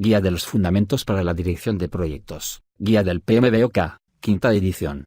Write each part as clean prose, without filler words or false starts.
Guía de los Fundamentos para la Dirección de Proyectos, Guía del PMBOK, quinta edición.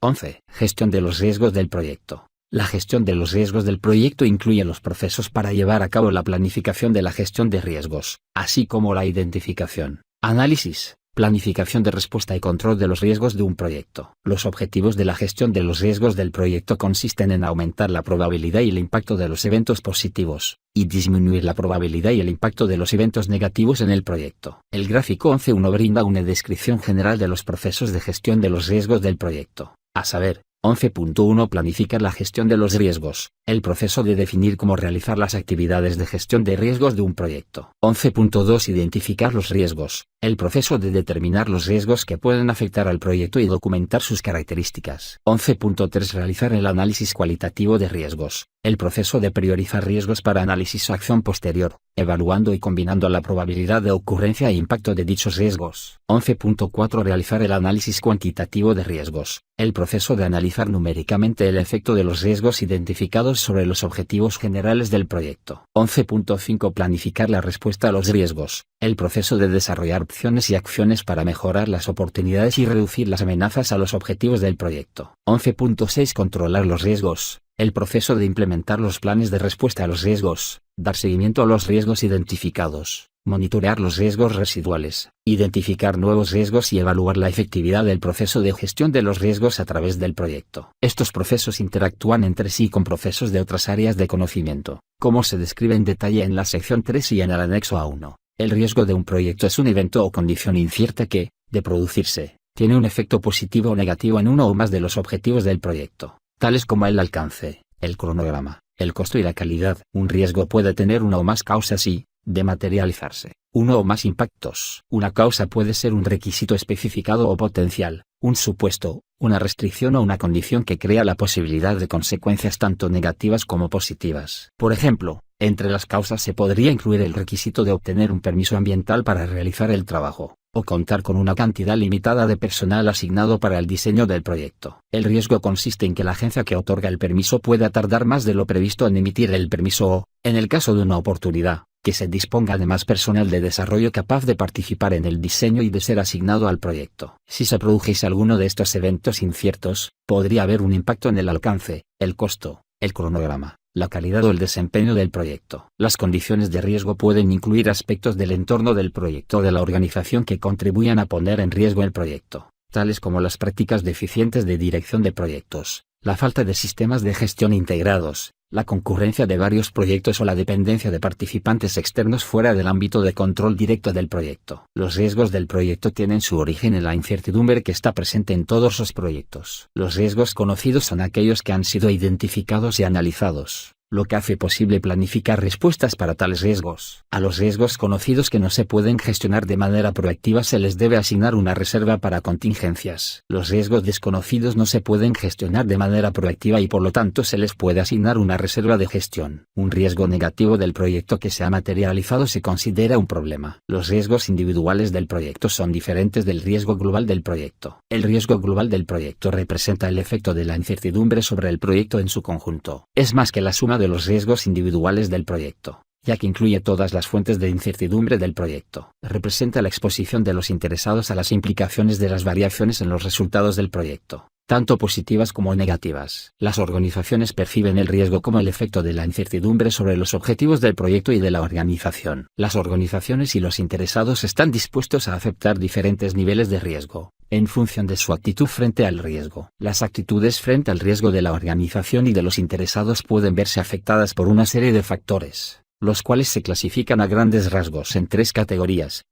11. Gestión de los riesgos del proyecto. La gestión de los riesgos del proyecto incluye los procesos para llevar a cabo la planificación de la gestión de riesgos, así como la identificación, análisis, planificación de respuesta y control de los riesgos de un proyecto. Los objetivos de la gestión de los riesgos del proyecto consisten en aumentar la probabilidad y el impacto de los eventos positivos, y disminuir la probabilidad y el impacto de los eventos negativos en el proyecto. El gráfico 11.1 brinda una descripción general de los procesos de gestión de los riesgos del proyecto, a saber, 11.1 Planificar la gestión de los riesgos, el proceso de definir cómo realizar las actividades de gestión de riesgos de un proyecto. 11.2 Identificar los riesgos, el proceso de determinar los riesgos que pueden afectar al proyecto y documentar sus características. 11.3 Realizar el análisis cualitativo de riesgos, el proceso de priorizar riesgos para análisis o acción posterior, evaluando y combinando la probabilidad de ocurrencia e impacto de dichos riesgos. 11.4 Realizar el análisis cuantitativo de riesgos, el proceso de analizar numéricamente el efecto de los riesgos identificados sobre los objetivos generales del proyecto. 11.5 Planificar la respuesta a los riesgos, el proceso de desarrollar opciones y acciones para mejorar las oportunidades y reducir las amenazas a los objetivos del proyecto. 11.6 Controlar los riesgos, el proceso de implementar los planes de respuesta a los riesgos, dar seguimiento a los riesgos identificados, monitorear los riesgos residuales, identificar nuevos riesgos y evaluar la efectividad del proceso de gestión de los riesgos a través del proyecto. Estos procesos interactúan entre sí con procesos de otras áreas de conocimiento, como se describe en detalle en la sección 3 y en el anexo A1. El riesgo de un proyecto es un evento o condición incierta que, de producirse, tiene un efecto positivo o negativo en uno o más de los objetivos del proyecto, tales como el alcance, el cronograma, el costo y la calidad. Un riesgo puede tener una o más causas y, de materializarse, uno o más impactos. Una causa puede ser un requisito especificado o potencial, un supuesto, una restricción o una condición que crea la posibilidad de consecuencias tanto negativas como positivas. Por ejemplo, entre las causas se podría incluir el requisito de obtener un permiso ambiental para realizar el trabajo, o contar con una cantidad limitada de personal asignado para el diseño del proyecto. El riesgo consiste en que la agencia que otorga el permiso pueda tardar más de lo previsto en emitir el permiso o, en el caso de una oportunidad, que se disponga de más personal de desarrollo capaz de participar en el diseño y de ser asignado al proyecto. Si se produjese alguno de estos eventos inciertos, podría haber un impacto en el alcance, el costo, el cronograma, la calidad o el desempeño del proyecto. Las condiciones de riesgo pueden incluir aspectos del entorno del proyecto o de la organización que contribuyan a poner en riesgo el proyecto, tales como las prácticas deficientes de dirección de proyectos, la falta de sistemas de gestión integrados, la concurrencia de varios proyectos o la dependencia de participantes externos fuera del ámbito de control directo del proyecto. Los riesgos del proyecto tienen su origen en la incertidumbre que está presente en todos los proyectos. Los riesgos conocidos son aquellos que han sido identificados y analizados, lo que hace posible planificar respuestas para tales riesgos. A los riesgos conocidos que no se pueden gestionar de manera proactiva se les debe asignar una reserva para contingencias. Los riesgos desconocidos no se pueden gestionar de manera proactiva y por lo tanto se les puede asignar una reserva de gestión. Un riesgo negativo del proyecto que se ha materializado se considera un problema. Los riesgos individuales del proyecto son diferentes del riesgo global del proyecto. El riesgo global del proyecto representa el efecto de la incertidumbre sobre el proyecto en su conjunto. Es más que la suma de los riesgos individuales del proyecto, ya que incluye todas las fuentes de incertidumbre del proyecto. Representa la exposición de los interesados a las implicaciones de las variaciones en los resultados del proyecto, tanto positivas como negativas. Las organizaciones perciben el riesgo como el efecto de la incertidumbre sobre los objetivos del proyecto y de la organización. Las organizaciones y los interesados están dispuestos a aceptar diferentes niveles de riesgo, en función de su actitud frente al riesgo. Las actitudes frente al riesgo de la organización y de los interesados pueden verse afectadas por una serie de factores, los cuales se clasifican a grandes rasgos en tres categorías.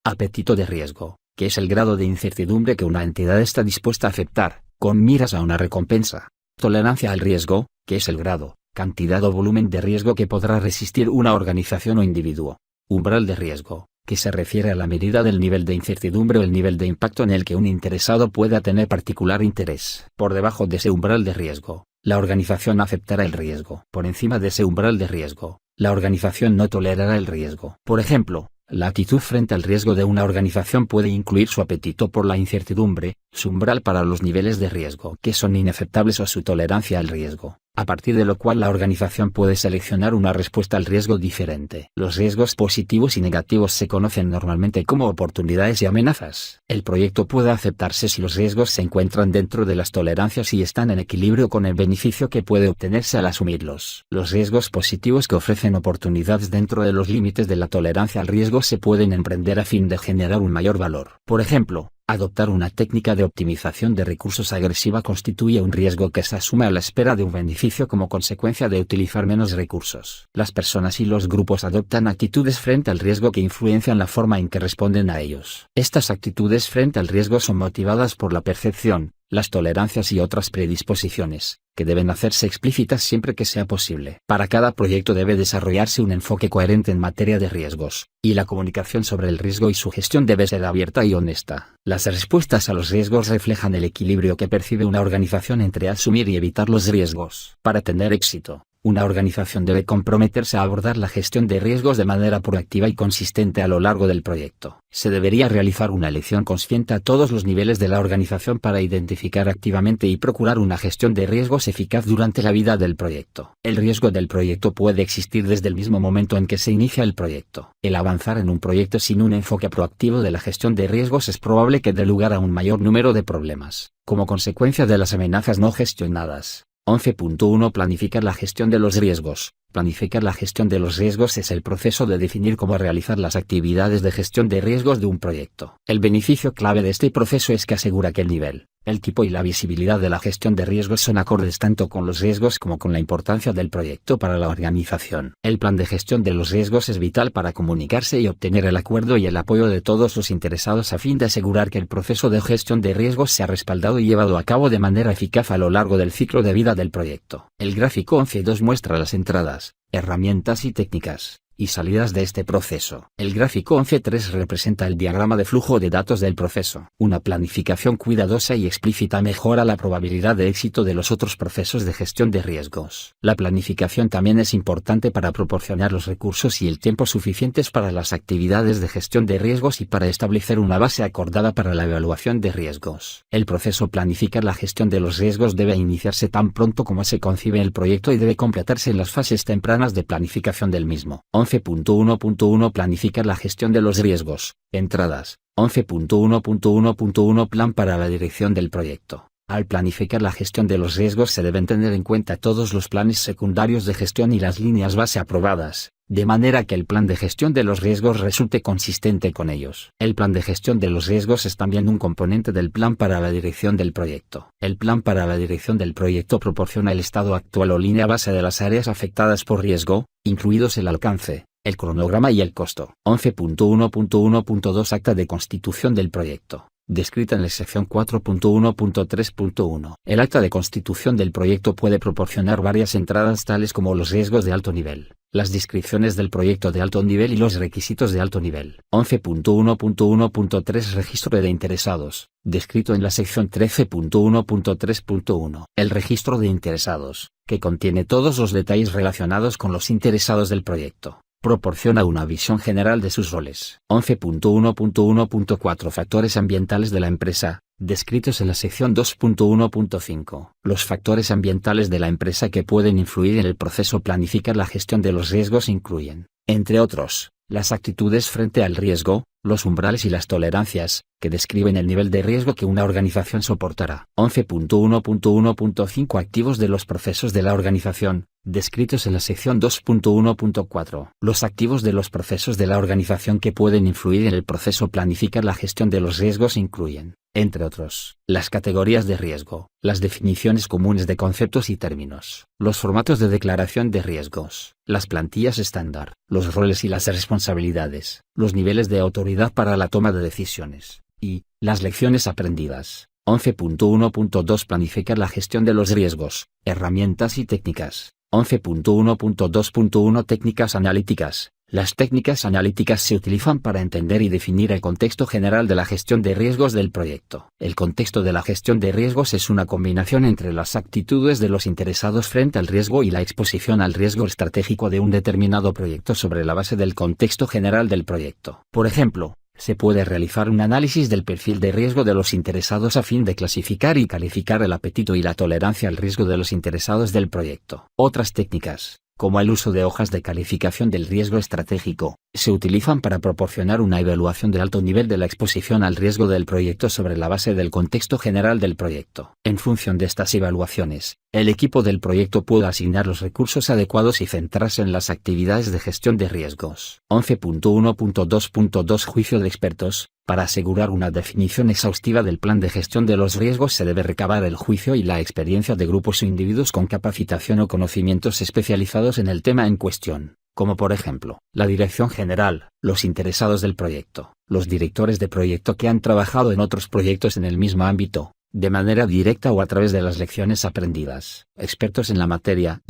Apetito de riesgo, que es el grado de incertidumbre que una entidad está dispuesta a aceptar, con miras a una recompensa. Tolerancia al riesgo, que es el grado, cantidad o volumen de riesgo que podrá resistir una organización o individuo. Umbral de riesgo, que se refiere a la medida del nivel de incertidumbre o el nivel de impacto en el que un interesado pueda tener particular interés. Por debajo de ese umbral de riesgo, la organización aceptará el riesgo. Por encima de ese umbral de riesgo, la organización no tolerará el riesgo. Por ejemplo, la actitud frente al riesgo de una organización puede incluir su apetito por la incertidumbre, su umbral para los niveles de riesgo que son inaceptables o su tolerancia al riesgo. a partir de lo cual la organización puede seleccionar una respuesta al riesgo diferente. Los riesgos positivos y negativos se conocen normalmente como oportunidades y amenazas. El proyecto puede aceptarse si los riesgos se encuentran dentro de las tolerancias y están en equilibrio con el beneficio que puede obtenerse al asumirlos. Los riesgos positivos que ofrecen oportunidades dentro de los límites de la tolerancia al riesgo se pueden emprender a fin de generar un mayor valor. Por ejemplo, adoptar una técnica de optimización de recursos agresiva constituye un riesgo que se asume a la espera de un beneficio como consecuencia de utilizar menos recursos. Las personas y los grupos adoptan actitudes frente al riesgo que influencian la forma en que responden a ellos. Estas actitudes frente al riesgo son motivadas por la percepción, las tolerancias y otras predisposiciones, que deben hacerse explícitas siempre que sea posible. Para cada proyecto debe desarrollarse un enfoque coherente en materia de riesgos, y la comunicación sobre el riesgo y su gestión debe ser abierta y honesta. Las respuestas a los riesgos reflejan el equilibrio que percibe una organización entre asumir y evitar los riesgos. Para tener éxito, una organización debe comprometerse a abordar la gestión de riesgos de manera proactiva y consistente a lo largo del proyecto. Se debería realizar una elección consciente a todos los niveles de la organización para identificar activamente y procurar una gestión de riesgos eficaz durante la vida del proyecto. El riesgo del proyecto puede existir desde el mismo momento en que se inicia el proyecto. El avanzar en un proyecto sin un enfoque proactivo de la gestión de riesgos es probable que dé lugar a un mayor número de problemas, como consecuencia de las amenazas no gestionadas. 11.1 Planificar la gestión de los riesgos. Planificar la gestión de los riesgos es el proceso de definir cómo realizar las actividades de gestión de riesgos de un proyecto. El beneficio clave de este proceso es que asegura que el nivel, el tipo y la visibilidad de la gestión de riesgos son acordes tanto con los riesgos como con la importancia del proyecto para la organización. El plan de gestión de los riesgos es vital para comunicarse y obtener el acuerdo y el apoyo de todos los interesados a fin de asegurar que el proceso de gestión de riesgos sea respaldado y llevado a cabo de manera eficaz a lo largo del ciclo de vida del proyecto. El gráfico 11.2 muestra las entradas, herramientas y técnicas, y salidas de este proceso. El gráfico 11.3 representa el diagrama de flujo de datos del proceso. Una planificación cuidadosa y explícita mejora la probabilidad de éxito de los otros procesos de gestión de riesgos. La planificación también es importante para proporcionar los recursos y el tiempo suficientes para las actividades de gestión de riesgos y para establecer una base acordada para la evaluación de riesgos. El proceso planificar la gestión de los riesgos debe iniciarse tan pronto como se concibe el proyecto y debe completarse en las fases tempranas de planificación del mismo. 11.1.1 Planificar la gestión de los riesgos. Entradas. 11.1.1.1 Plan para la dirección del proyecto. Al planificar la gestión de los riesgos se deben tener en cuenta todos los planes secundarios de gestión y las líneas base aprobadas, de manera que el plan de gestión de los riesgos resulte consistente con ellos. El plan de gestión de los riesgos es también un componente del plan para la dirección del proyecto. El plan para la dirección del proyecto proporciona el estado actual o línea base de las áreas afectadas por riesgo, incluidos el alcance, el cronograma y el costo. 11.1.1.2 Acta de constitución del proyecto. Descrita en la sección 4.1.3.1. El acta de constitución del proyecto puede proporcionar varias entradas tales como los riesgos de alto nivel, las descripciones del proyecto de alto nivel y los requisitos de alto nivel. 11.1.1.3 Registro de interesados. Descrito en la sección 13.1.3.1. El registro de interesados, que contiene todos los detalles relacionados con los interesados del proyecto, proporciona una visión general de sus roles. 11.1.1.4 Factores ambientales de la empresa, descritos en la sección 2.1.5. Los factores ambientales de la empresa que pueden influir en el proceso planificar la gestión de los riesgos incluyen, entre otros, las actitudes frente al riesgo, los umbrales y las tolerancias, que describen el nivel de riesgo que una organización soportará. 11.1.1.5 Activos de los procesos de la organización, descritos en la sección 2.1.4. Los activos de los procesos de la organización que pueden influir en el proceso planificar la gestión de los riesgos incluyen, entre otros, las categorías de riesgo, las definiciones comunes de conceptos y términos, los formatos de declaración de riesgos, las plantillas estándar, los roles y las responsabilidades, los niveles de autoridad para la toma de decisiones, y las lecciones aprendidas. 11.1.2 Planificar la gestión de los riesgos, herramientas y técnicas. 11.1.2.1 Técnicas analíticas. Las técnicas analíticas se utilizan para entender y definir el contexto general de la gestión de riesgos del proyecto. El contexto de la gestión de riesgos es una combinación entre las actitudes de los interesados frente al riesgo y la exposición al riesgo estratégico de un determinado proyecto sobre la base del contexto general del proyecto. Por ejemplo, Se puede realizar un análisis del perfil de riesgo de los interesados a fin de clasificar y calificar el apetito y la tolerancia al riesgo de los interesados del proyecto. Otras técnicas, como el uso de hojas de calificación del riesgo estratégico, se utilizan para proporcionar una evaluación de alto nivel de la exposición al riesgo del proyecto sobre la base del contexto general del proyecto. En función de estas evaluaciones, el equipo del proyecto puede asignar los recursos adecuados y centrarse en las actividades de gestión de riesgos. 11.1.2.2 Juicio de expertos. Para asegurar una definición exhaustiva del plan de gestión de los riesgos se debe recabar el juicio y la experiencia de grupos o individuos con capacitación o conocimientos especializados en el tema en cuestión, como por ejemplo, la dirección general, los interesados del proyecto, los directores de proyecto que han trabajado en otros proyectos en el mismo ámbito, de manera directa o a través de las lecciones aprendidas, expertos en la materia,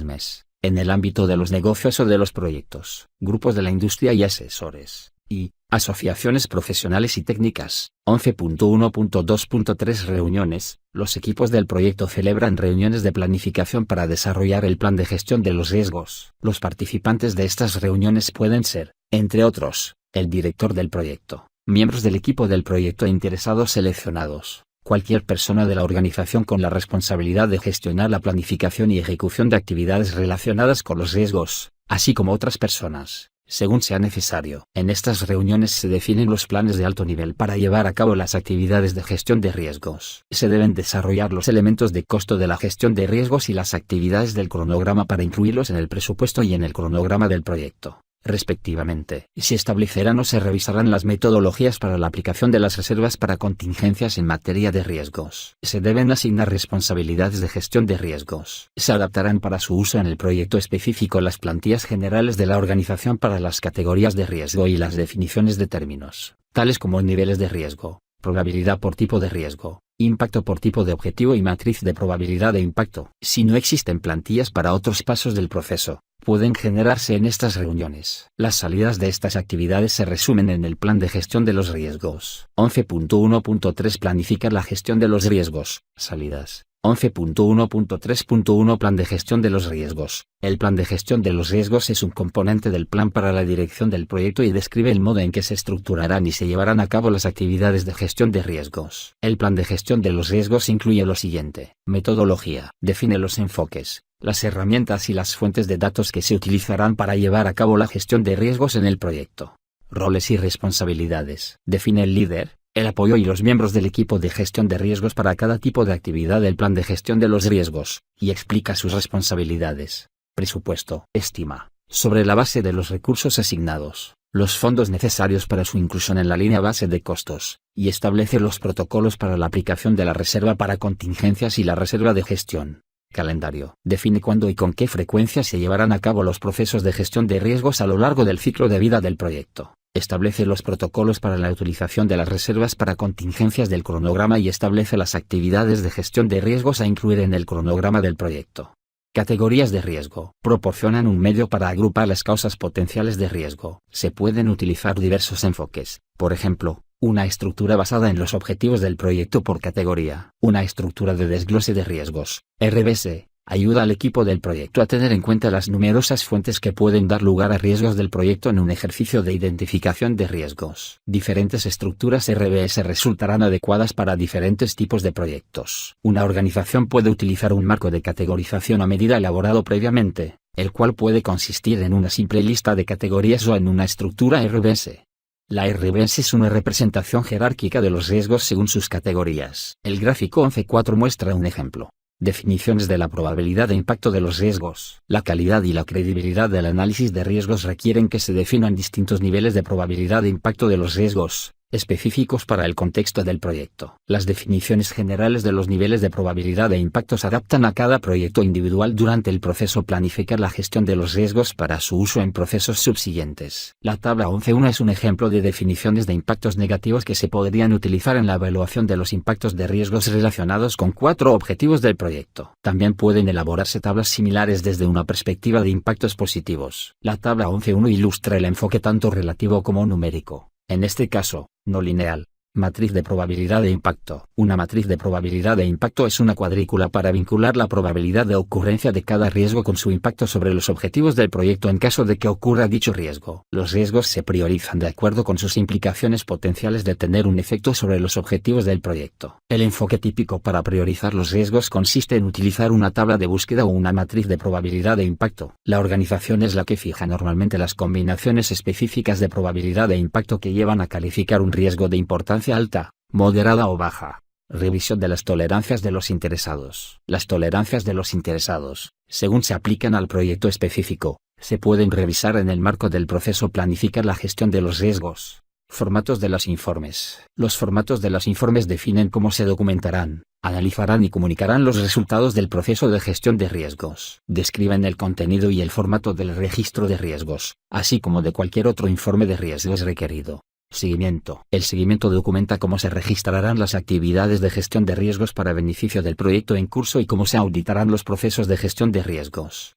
en el ámbito de los negocios o de los proyectos, grupos de la industria y asesores, y asociaciones profesionales y técnicas. 11.1.2.3 Reuniones. Los equipos del proyecto celebran reuniones de planificación para desarrollar el plan de gestión de los riesgos. Los participantes de estas reuniones pueden ser, entre otros, el director del proyecto, miembros del equipo del proyecto e interesados seleccionados, cualquier persona de la organización con la responsabilidad de gestionar la planificación y ejecución de actividades relacionadas con los riesgos, así como otras personas, según sea necesario. En estas reuniones se definen los planes de alto nivel para llevar a cabo las actividades de gestión de riesgos. Se deben desarrollar los elementos de costo de la gestión de riesgos y las actividades del cronograma para incluirlos en el presupuesto y en el cronograma del proyecto, respectivamente. Se establecerán o se revisarán las metodologías para la aplicación de las reservas para contingencias en materia de riesgos. Se deben asignar responsabilidades de gestión de riesgos. Se adaptarán para su uso en el proyecto específico las plantillas generales de la organización para las categorías de riesgo y las definiciones de términos, tales como niveles de riesgo, probabilidad por tipo de riesgo, impacto por tipo de objetivo y matriz de probabilidad de impacto. Si no existen plantillas para otros pasos del proceso, pueden generarse en estas reuniones. Las salidas de estas actividades se resumen en el plan de gestión de los riesgos. 11.1.3 Planificar la gestión de los riesgos. Salidas. 11.1.3.1 Plan de gestión de los riesgos. El plan de gestión de los riesgos es un componente del plan para la dirección del proyecto y describe el modo en que se estructurarán y se llevarán a cabo las actividades de gestión de riesgos. El plan de gestión de los riesgos incluye lo siguiente. Metodología. Define los enfoques, las herramientas y las fuentes de datos que se utilizarán para llevar a cabo la gestión de riesgos en el proyecto. Roles y responsabilidades. Define el líder, el apoyo y los miembros del equipo de gestión de riesgos para cada tipo de actividad del plan de gestión de los riesgos, y explica sus responsabilidades. Presupuesto. Estima, sobre la base de los recursos asignados, los fondos necesarios para su inclusión en la línea base de costos, y establece los protocolos para la aplicación de la reserva para contingencias y la reserva de gestión. Calendario. Define cuándo y con qué frecuencia se llevarán a cabo los procesos de gestión de riesgos a lo largo del ciclo de vida del proyecto. Establece los protocolos para la utilización de las reservas para contingencias del cronograma y establece las actividades de gestión de riesgos a incluir en el cronograma del proyecto. Categorías de riesgo. Proporcionan un medio para agrupar las causas potenciales de riesgo. Se pueden utilizar diversos enfoques, por ejemplo, una estructura basada en los objetivos del proyecto por categoría. Una estructura de desglose de riesgos, RBS, ayuda al equipo del proyecto a tener en cuenta las numerosas fuentes que pueden dar lugar a riesgos del proyecto en un ejercicio de identificación de riesgos. Diferentes estructuras RBS resultarán adecuadas para diferentes tipos de proyectos. Una organización puede utilizar un marco de categorización a medida elaborado previamente, el cual puede consistir en una simple lista de categorías o en una estructura RBS. La RBS es una representación jerárquica de los riesgos según sus categorías. El gráfico 11.4 muestra un ejemplo. Definiciones de la probabilidad de impacto de los riesgos. La calidad y la credibilidad del análisis de riesgos requieren que se definan distintos niveles de probabilidad de impacto de los riesgos, específicos para el contexto del proyecto. Las definiciones generales de los niveles de probabilidad de impacto se adaptan a cada proyecto individual durante el proceso planificar la gestión de los riesgos para su uso en procesos subsiguientes. La tabla 11.1 es un ejemplo de definiciones de impactos negativos que se podrían utilizar en la evaluación de los impactos de riesgos relacionados con 4 objetivos del proyecto. También pueden elaborarse tablas similares desde una perspectiva de impactos positivos. La tabla 11.1 ilustra el enfoque tanto relativo como numérico, en este caso, no lineal, Matriz de probabilidad de impacto. Una matriz de probabilidad de impacto es una cuadrícula para vincular la probabilidad de ocurrencia de cada riesgo con su impacto sobre los objetivos del proyecto en caso de que ocurra dicho riesgo. Los riesgos se priorizan de acuerdo con sus implicaciones potenciales de tener un efecto sobre los objetivos del proyecto. El enfoque típico para priorizar los riesgos consiste en utilizar una tabla de búsqueda o una matriz de probabilidad de impacto. La organización es la que fija normalmente las combinaciones específicas de probabilidad de impacto que llevan a calificar un riesgo de importancia alta, moderada o baja. Revisión de las tolerancias de los interesados. Las tolerancias de los interesados, según se aplican al proyecto específico, se pueden revisar en el marco del proceso planificar la gestión de los riesgos. Formatos de los informes. Los formatos de los informes definen cómo se documentarán, analizarán y comunicarán los resultados del proceso de gestión de riesgos. Describen el contenido y el formato del registro de riesgos, así como de cualquier otro informe de riesgos requerido. Seguimiento. El seguimiento documenta cómo se registrarán las actividades de gestión de riesgos para beneficio del proyecto en curso y cómo se auditarán los procesos de gestión de riesgos.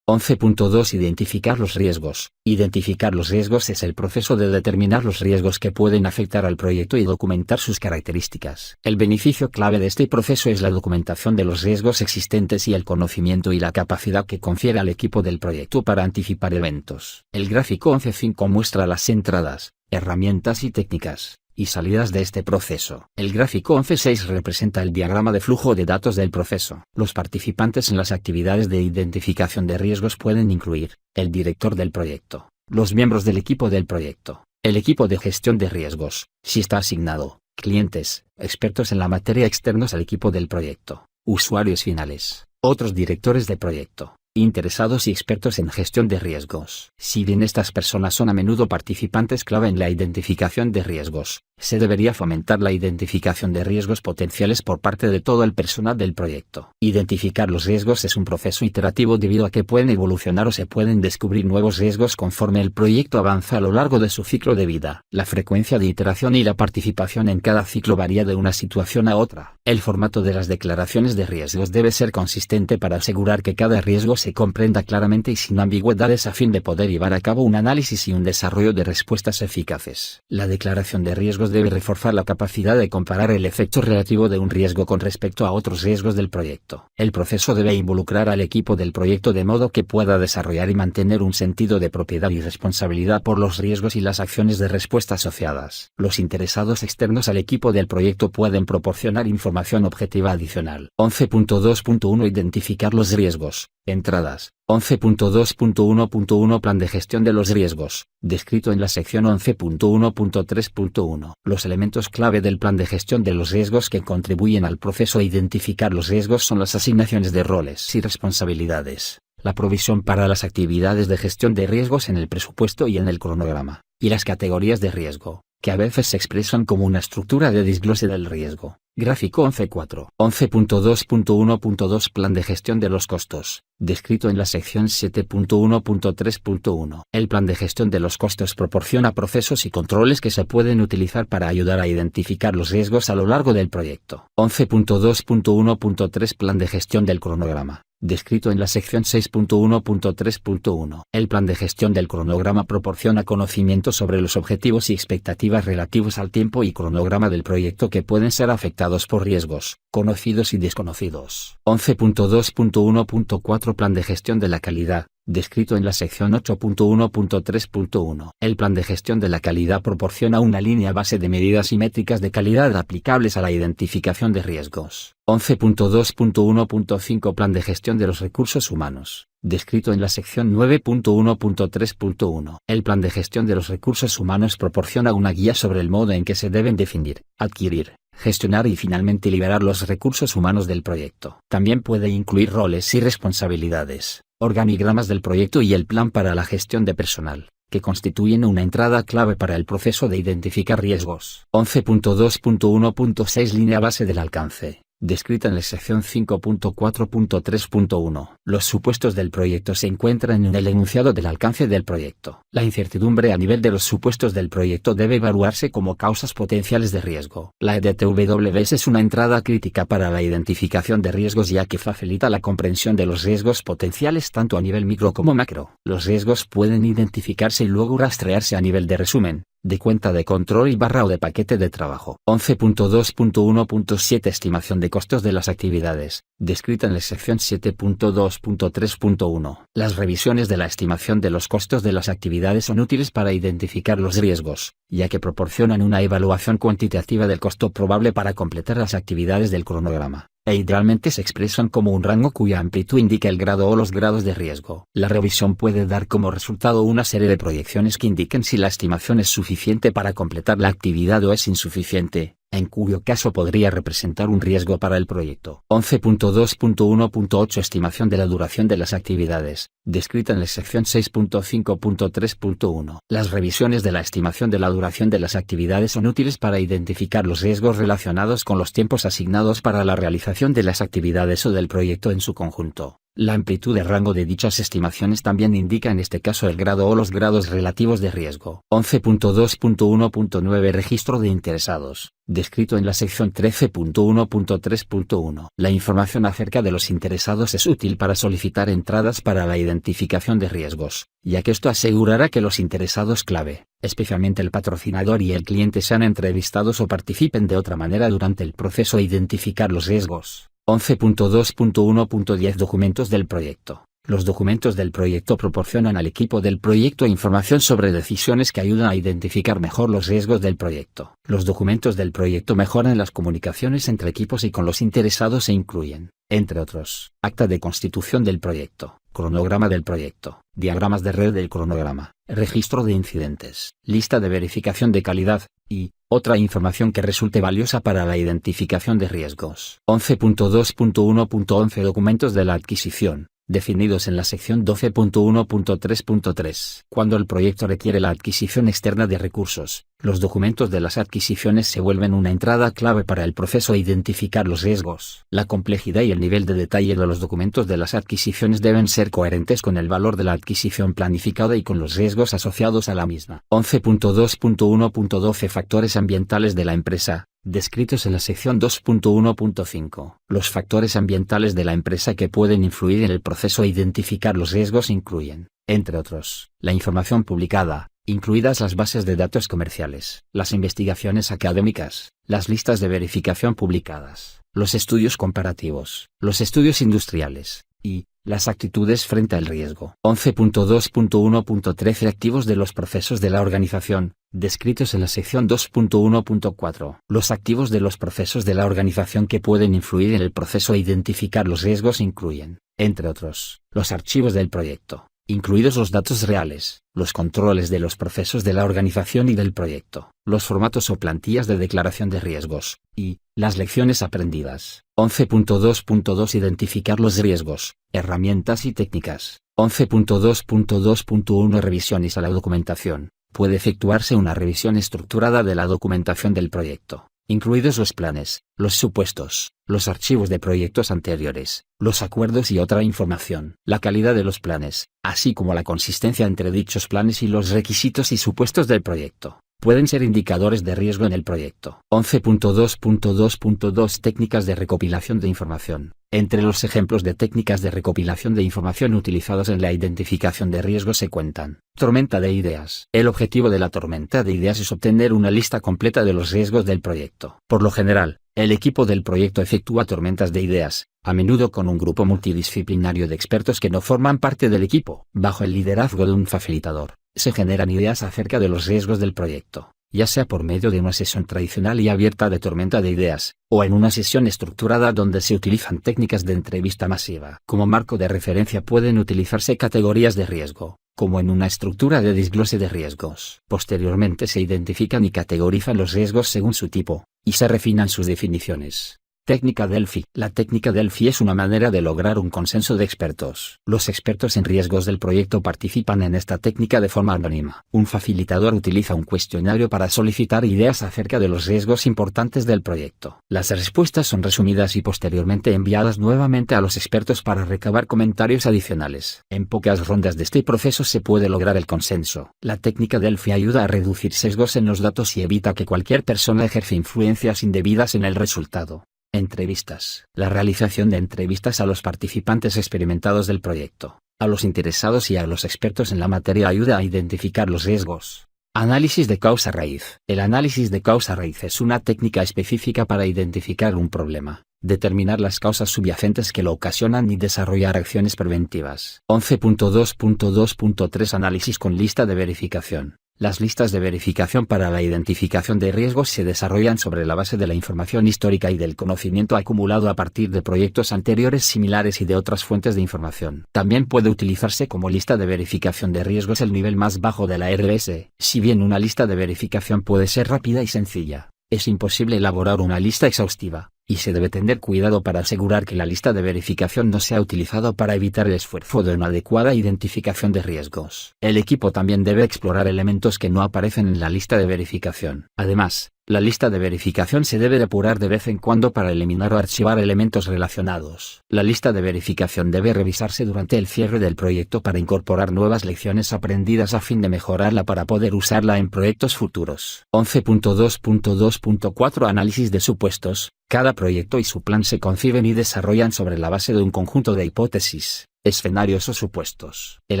11.2 Identificar los riesgos. Identificar los riesgos es el proceso de determinar los riesgos que pueden afectar al proyecto y documentar sus características. El beneficio clave de este proceso es la documentación de los riesgos existentes y el conocimiento y la capacidad que confiere al equipo del proyecto para anticipar eventos. El gráfico 11.5 muestra las entradas, herramientas y técnicas y salidas de este proceso. El gráfico 11.6 representa el diagrama de flujo de datos del proceso. Los participantes en las actividades de identificación de riesgos pueden incluir el director del proyecto, los miembros del equipo del proyecto, el equipo de gestión de riesgos, si está asignado, clientes, expertos en la materia externos al equipo del proyecto, usuarios finales, otros directores de proyecto, interesados y expertos en gestión de riesgos. Si bien estas personas son a menudo participantes clave en la identificación de riesgos, se debería fomentar la identificación de riesgos potenciales por parte de todo el personal del proyecto. Identificar los riesgos es un proceso iterativo debido a que pueden evolucionar o se pueden descubrir nuevos riesgos conforme el proyecto avanza a lo largo de su ciclo de vida. La frecuencia de iteración y la participación en cada ciclo varía de una situación a otra. El formato de las declaraciones de riesgos debe ser consistente para asegurar que cada riesgo se comprenda claramente y sin ambigüedades a fin de poder llevar a cabo un análisis y un desarrollo de respuestas eficaces. La declaración de riesgos debe reforzar la capacidad de comparar el efecto relativo de un riesgo con respecto a otros riesgos del proyecto. El proceso debe involucrar al equipo del proyecto de modo que pueda desarrollar y mantener un sentido de propiedad y responsabilidad por los riesgos y las acciones de respuesta asociadas. Los interesados externos al equipo del proyecto pueden proporcionar información objetiva adicional. 11.2.1 Identificar los riesgos. Entradas. 11.2.1.1 Plan de gestión de los riesgos, descrito en la sección 11.1.3.1. Los elementos clave del plan de gestión de los riesgos que contribuyen al proceso de identificar los riesgos son las asignaciones de roles y responsabilidades, la provisión para las actividades de gestión de riesgos en el presupuesto y en el cronograma, y las categorías de riesgo, que a veces se expresan como una estructura de desglose del riesgo. Gráfico 11.4. 11.2.1.2 Plan de gestión de los costos, descrito en la sección 7.1.3.1. El plan de gestión de los costos proporciona procesos y controles que se pueden utilizar para ayudar a identificar los riesgos a lo largo del proyecto. 11.2.1.3 Plan de gestión del cronograma, descrito en la sección 6.1.3.1. El plan de gestión del cronograma proporciona conocimiento sobre los objetivos y expectativas relativos al tiempo y cronograma del proyecto que pueden ser afectados por riesgos, conocidos y desconocidos. 11.2.1.4 Plan de gestión de la calidad, descrito en la sección 8.1.3.1. El plan de gestión de la calidad proporciona una línea base de medidas y métricas de calidad aplicables a la identificación de riesgos. 11.2.1.5 Plan de gestión de los recursos humanos, descrito en la sección 9.1.3.1. El plan de gestión de los recursos humanos proporciona una guía sobre el modo en que se deben definir, adquirir, gestionar y finalmente liberar los recursos humanos del proyecto. También puede incluir roles y responsabilidades, organigramas del proyecto y el plan para la gestión de personal, que constituyen una entrada clave para el proceso de identificar riesgos. 11.2.1.6 Línea base del alcance, descrita en la sección 5.4.3.1. Los supuesos del proyecto se encuentran en el enunciado del alcance del proyecto. La incertidumbre a nivel de los supuestos del proyecto debe evaluarse como causas potenciales de riesgo. La EDTWS es una entrada crítica para la identificación de riesgos ya que facilita la comprensión de los riesgos potenciales tanto a nivel micro como macro. Los riesgos pueden identificarse y luego rastrearse a nivel de resumen, de cuenta de control y barra o de paquete de trabajo. 11.2.1.7 Estimación de costos de las actividades, descrita en la sección 7.2.3.1. Las revisiones de la estimación de los costos de las actividades son útiles para identificar los riesgos, ya que proporcionan una evaluación cuantitativa del costo probable para completar las actividades del cronograma, e idealmente se expresan como un rango cuya amplitud indica el grado o los grados de riesgo. La revisión puede dar como resultado una serie de proyecciones que indiquen si la estimación es suficiente para completar la actividad o es insuficiente, en cuyo caso podría representar un riesgo para el proyecto. 11.2.1.8 Estimación de la duración de las actividades, descrita en la sección 6.5.3.1. Las revisiones de la estimación de la duración de las actividades son útiles para identificar los riesgos relacionados con los tiempos asignados para la realización de las actividades o del proyecto en su conjunto. La amplitud de rango de dichas estimaciones también indica en este caso el grado o los grados relativos de riesgo. 11.2.1.9 Registro de interesados, descrito en la sección 13.1.3.1. La información acerca de los interesados es útil para solicitar entradas para la identificación de riesgos, ya que esto asegurará que los interesados clave, especialmente el patrocinador y el cliente, sean entrevistados o participen de otra manera durante el proceso e identificar los riesgos. 11.2.1.10 Documentos del proyecto. Los documentos del proyecto proporcionan al equipo del proyecto información sobre decisiones que ayudan a identificar mejor los riesgos del proyecto. Los documentos del proyecto mejoran las comunicaciones entre equipos y con los interesados e incluyen, entre otros, acta de constitución del proyecto, cronograma del proyecto, diagramas de red del cronograma, registro de incidentes, lista de verificación de calidad, y otra información que resulte valiosa para la identificación de riesgos. 11.2.1.11 Documentos de la adquisición, definidos en la sección 12.1.3.3. Cuando el proyecto requiere la adquisición externa de recursos, los documentos de las adquisiciones se vuelven una entrada clave para el proceso e identificar los riesgos. La complejidad y el nivel de detalle de los documentos de las adquisiciones deben ser coherentes con el valor de la adquisición planificada y con los riesgos asociados a la misma. 11.2.1.12 Factores ambientales de la empresa, descritos en la sección 2.1.5. Los factores ambientales de la empresa que pueden influir en el proceso e identificar los riesgos incluyen, entre otros, la información publicada, incluidas las bases de datos comerciales, las investigaciones académicas, las listas de verificación publicadas, los estudios comparativos, los estudios industriales, y las actitudes frente al riesgo. 11.2.1.13 Activos de los procesos de la organización, descritos en la sección 2.1.4. Los activos de los procesos de la organización que pueden influir en el proceso e identificar los riesgos incluyen, entre otros, los archivos del proyecto, incluidos los datos reales, los controles de los procesos de la organización y del proyecto, los formatos o plantillas de declaración de riesgos, y las lecciones aprendidas. 11.2.2 Identificar los riesgos, herramientas y técnicas. 11.2.2.1 Revisiones a la documentación. Puede efectuarse una revisión estructurada de la documentación del proyecto, incluidos los planes, los supuestos, los archivos de proyectos anteriores, los acuerdos y otra información. La calidad de los planes, así como la consistencia entre dichos planes y los requisitos y supuestos del proyecto, pueden ser indicadores de riesgo en el proyecto. 11.2.2.2 Técnicas de recopilación de información. Entre los ejemplos de técnicas de recopilación de información utilizadas en la identificación de riesgos se cuentan: tormenta de ideas. El objetivo de la tormenta de ideas es obtener una lista completa de los riesgos del proyecto. Por lo general, el equipo del proyecto efectúa tormentas de ideas, a menudo con un grupo multidisciplinario de expertos que no forman parte del equipo. Bajo el liderazgo de un facilitador, se generan ideas acerca de los riesgos del proyecto, ya sea por medio de una sesión tradicional y abierta de tormenta de ideas, o en una sesión estructurada donde se utilizan técnicas de entrevista masiva. Como marco de referencia pueden utilizarse categorías de riesgo, como en una estructura de desglose de riesgos. Posteriormente se identifican y categorizan los riesgos según su tipo, y se refinan sus definiciones. Técnica Delphi. La técnica Delphi es una manera de lograr un consenso de expertos. Los expertos en riesgos del proyecto participan en esta técnica de forma anónima. Un facilitador utiliza un cuestionario para solicitar ideas acerca de los riesgos importantes del proyecto. Las respuestas son resumidas y posteriormente enviadas nuevamente a los expertos para recabar comentarios adicionales. En pocas rondas de este proceso se puede lograr el consenso. La técnica Delphi ayuda a reducir sesgos en los datos y evita que cualquier persona ejerza influencias indebidas en el resultado. Entrevistas. La realización de entrevistas a los participantes experimentados del proyecto, a los interesados y a los expertos en la materia ayuda a identificar los riesgos, Análisis de causa-raíz. El análisis de causa-raíz es una técnica específica para identificar un problema, determinar las causas subyacentes que lo ocasionan y desarrollar acciones preventivas. 11.2.2.3 Análisis con lista de verificación. Las listas de verificación para la identificación de riesgos se desarrollan sobre la base de la información histórica y del conocimiento acumulado a partir de proyectos anteriores similares y de otras fuentes de información. También puede utilizarse como lista de verificación de riesgos el nivel más bajo de la RS. Si bien una lista de verificación puede ser rápida y sencilla, es imposible elaborar una lista exhaustiva, y se debe tener cuidado para asegurar que la lista de verificación no sea utilizada para evitar el esfuerzo de una adecuada identificación de riesgos. El equipo también debe explorar elementos que no aparecen en la lista de verificación. Además, la lista de verificación se debe depurar de vez en cuando para eliminar o archivar elementos relacionados. La lista de verificación debe revisarse durante el cierre del proyecto para incorporar nuevas lecciones aprendidas a fin de mejorarla para poder usarla en proyectos futuros. 11.2.2.4 Análisis de supuestos. Cada proyecto y su plan se conciben y desarrollan sobre la base de un conjunto de hipótesis, escenarios o supuestos. El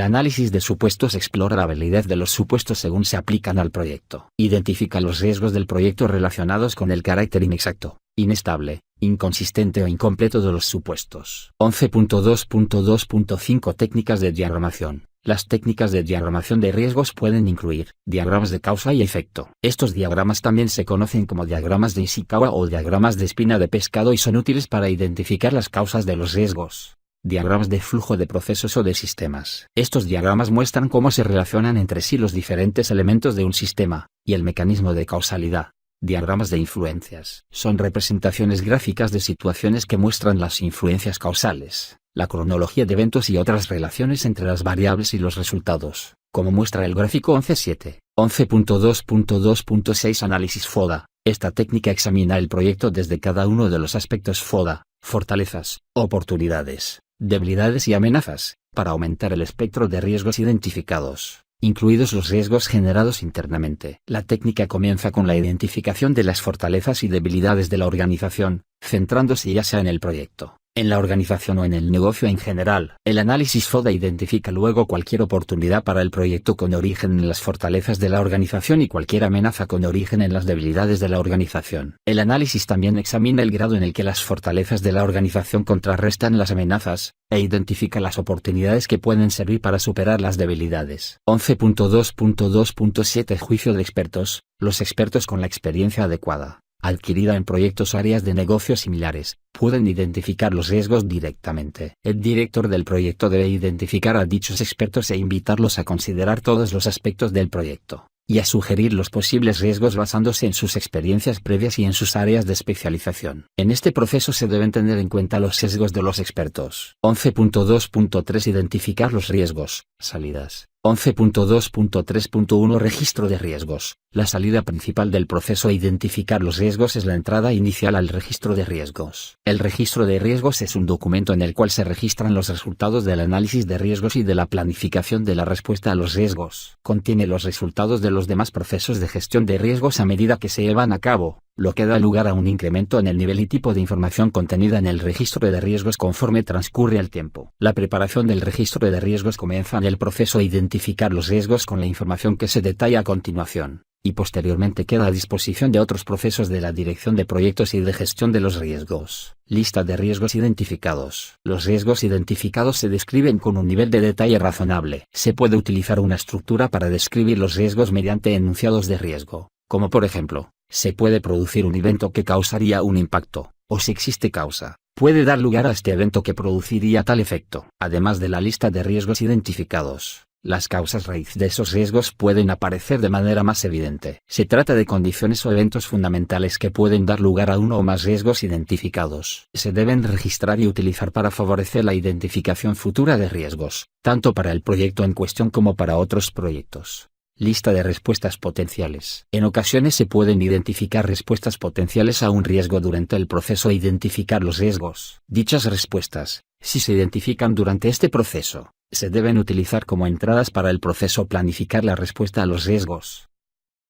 análisis de supuestos explora la validez de los supuestos según se aplican al proyecto. Identifica los riesgos del proyecto relacionados con el carácter inexacto, inestable, inconsistente o incompleto de los supuestos. 11.2.2.5 Técnicas de diagramación. Las técnicas de diagramación de riesgos pueden incluir diagramas de causa y efecto. Estos diagramas también se conocen como diagramas de Ishikawa o diagramas de espina de pescado y son útiles para identificar las causas de los riesgos. Diagramas de flujo de procesos o de sistemas. Estos diagramas muestran cómo se relacionan entre sí los diferentes elementos de un sistema, y el mecanismo de causalidad. Diagramas de influencias. Son representaciones gráficas de situaciones que muestran las influencias causales, la cronología de eventos y otras relaciones entre las variables y los resultados, como muestra el gráfico 11.7. 11.2.2.6 Análisis FODA. Esta técnica examina el proyecto desde cada uno de los aspectos FODA, fortalezas, oportunidades, debilidades y amenazas, para aumentar el espectro de riesgos identificados, incluidos los riesgos generados internamente. La técnica comienza con la identificación de las fortalezas y debilidades de la organización, centrándose ya sea en el proyecto, en la organización o en el negocio en general. El análisis FODA identifica luego cualquier oportunidad para el proyecto con origen en las fortalezas de la organización y cualquier amenaza con origen en las debilidades de la organización. El análisis también examina el grado en el que las fortalezas de la organización contrarrestan las amenazas, e identifica las oportunidades que pueden servir para superar las debilidades. 11.2.2.7 Juicio de expertos. Los expertos con la experiencia adecuada, adquirida en proyectos o áreas de negocio similares, pueden identificar los riesgos directamente. El director del proyecto debe identificar a dichos expertos e invitarlos a considerar todos los aspectos del proyecto, y a sugerir los posibles riesgos basándose en sus experiencias previas y en sus áreas de especialización. En este proceso se deben tener en cuenta los sesgos de los expertos. 11.2.3 Identificar los riesgos, salidas. 11.2.3.1 Registro de riesgos. La salida principal del proceso identificar los riesgos es la entrada inicial al registro de riesgos. El registro de riesgos es un documento en el cual se registran los resultados del análisis de riesgos y de la planificación de la respuesta a los riesgos. Contiene los resultados de los demás procesos de gestión de riesgos a medida que se llevan a cabo, lo que da lugar a un incremento en el nivel y tipo de información contenida en el registro de riesgos conforme transcurre el tiempo. La preparación del registro de riesgos comienza en el proceso a identificar los riesgos con la información que se detalla a continuación, y posteriormente queda a disposición de otros procesos de la dirección de proyectos y de gestión de los riesgos. Lista de riesgos identificados. Los riesgos identificados se describen con un nivel de detalle razonable. Se puede utilizar una estructura para describir los riesgos mediante enunciados de riesgo, como por ejemplo, se puede producir un evento que causaría un impacto, o si existe causa, puede dar lugar a este evento que produciría tal efecto. Además de la lista de riesgos identificados, las causas raíz de esos riesgos pueden aparecer de manera más evidente. Se trata de condiciones o eventos fundamentales que pueden dar lugar a uno o más riesgos identificados. Se deben registrar y utilizar para favorecer la identificación futura de riesgos, tanto para el proyecto en cuestión como para otros proyectos. Lista de respuestas potenciales. En ocasiones se pueden identificar respuestas potenciales a un riesgo durante el proceso e identificar los riesgos. Dichas respuestas, si se identifican durante este proceso, se deben utilizar como entradas para el proceso planificar la respuesta a los riesgos.